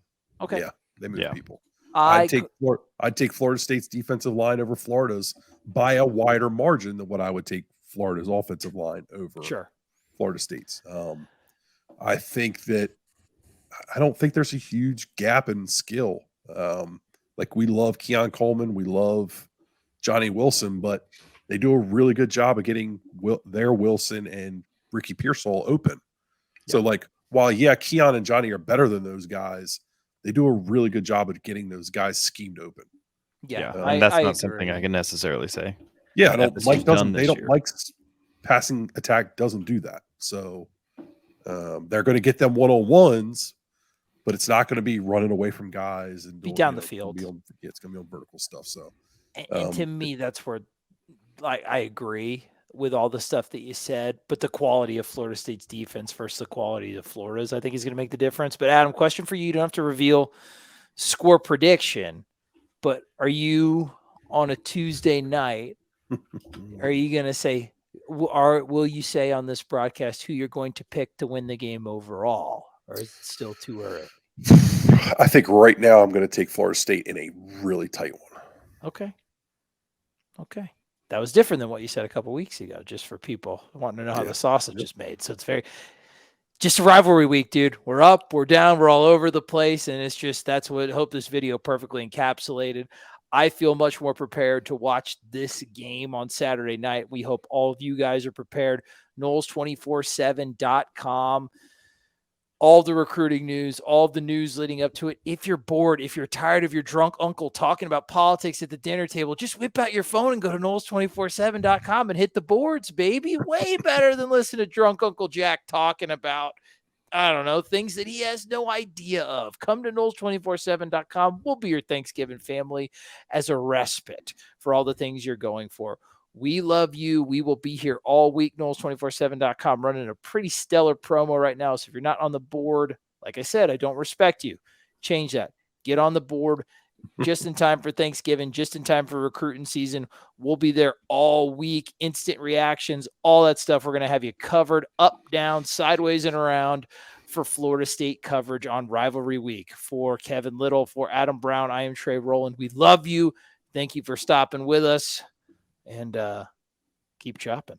Okay. Yeah, they move people. I'd take Florida State's defensive line over Florida's by a wider margin than what I would take Florida's offensive line over Florida State's. I don't think there's a huge gap in skill. Like we love Keon Coleman, we love Johnny Wilson, but they do a really good job of getting their Wilson and Ricky Pearsall open. So while Keon and Johnny are better than those guys, they do a really good job of getting those guys schemed open. And that's not something I can necessarily say. Yeah, Mike's passing attack doesn't do that. So they're going to get them one-on-ones, but it's not going to be running away from guys and be down the field. It's going to be on vertical stuff. So, and to me, that's where I agree. with all the stuff that you said, but the quality of Florida State's defense versus the quality of Florida's, I think, is going to make the difference. But Adam, question for you. You don't have to reveal score prediction, but are you on a Tuesday night, are you going to say, will you say on this broadcast who you're going to pick to win the game overall, or is it still too early? I think right now I'm going to take Florida State in a really tight one. Okay. That was different than what you said a couple weeks ago, just for people wanting to know how the sausage is made. So it's just a rivalry week, dude. We're up, we're down, we're all over the place. And it's just, that's what I hope this video perfectly encapsulated. I feel much more prepared to watch this game on Saturday night. We hope all of you guys are prepared. Noles247.com. All the recruiting news, all the news leading up to it. If you're bored, if you're tired of your drunk uncle talking about politics at the dinner table, just whip out your phone and go to Noles247.com and hit the boards, baby. Way better than listen to drunk Uncle Jack talking about, I don't know, things that he has no idea of. Come to Noles247.com. We'll be your Thanksgiving family as a respite for all the things you're going for. We love you. We will be here all week. Noles247.com running a pretty stellar promo right now. So if you're not on the board, like I said, I don't respect you. Change that. Get on the board just in time for Thanksgiving, just in time for recruiting season. We'll be there all week. Instant reactions, all that stuff. We're going to have you covered up, down, sideways, and around for Florida State coverage on Rivalry Week. For Kevin Little, for Adam Brown, I am Trey Rowland. We love you. Thank you for stopping with us. And keep chopping.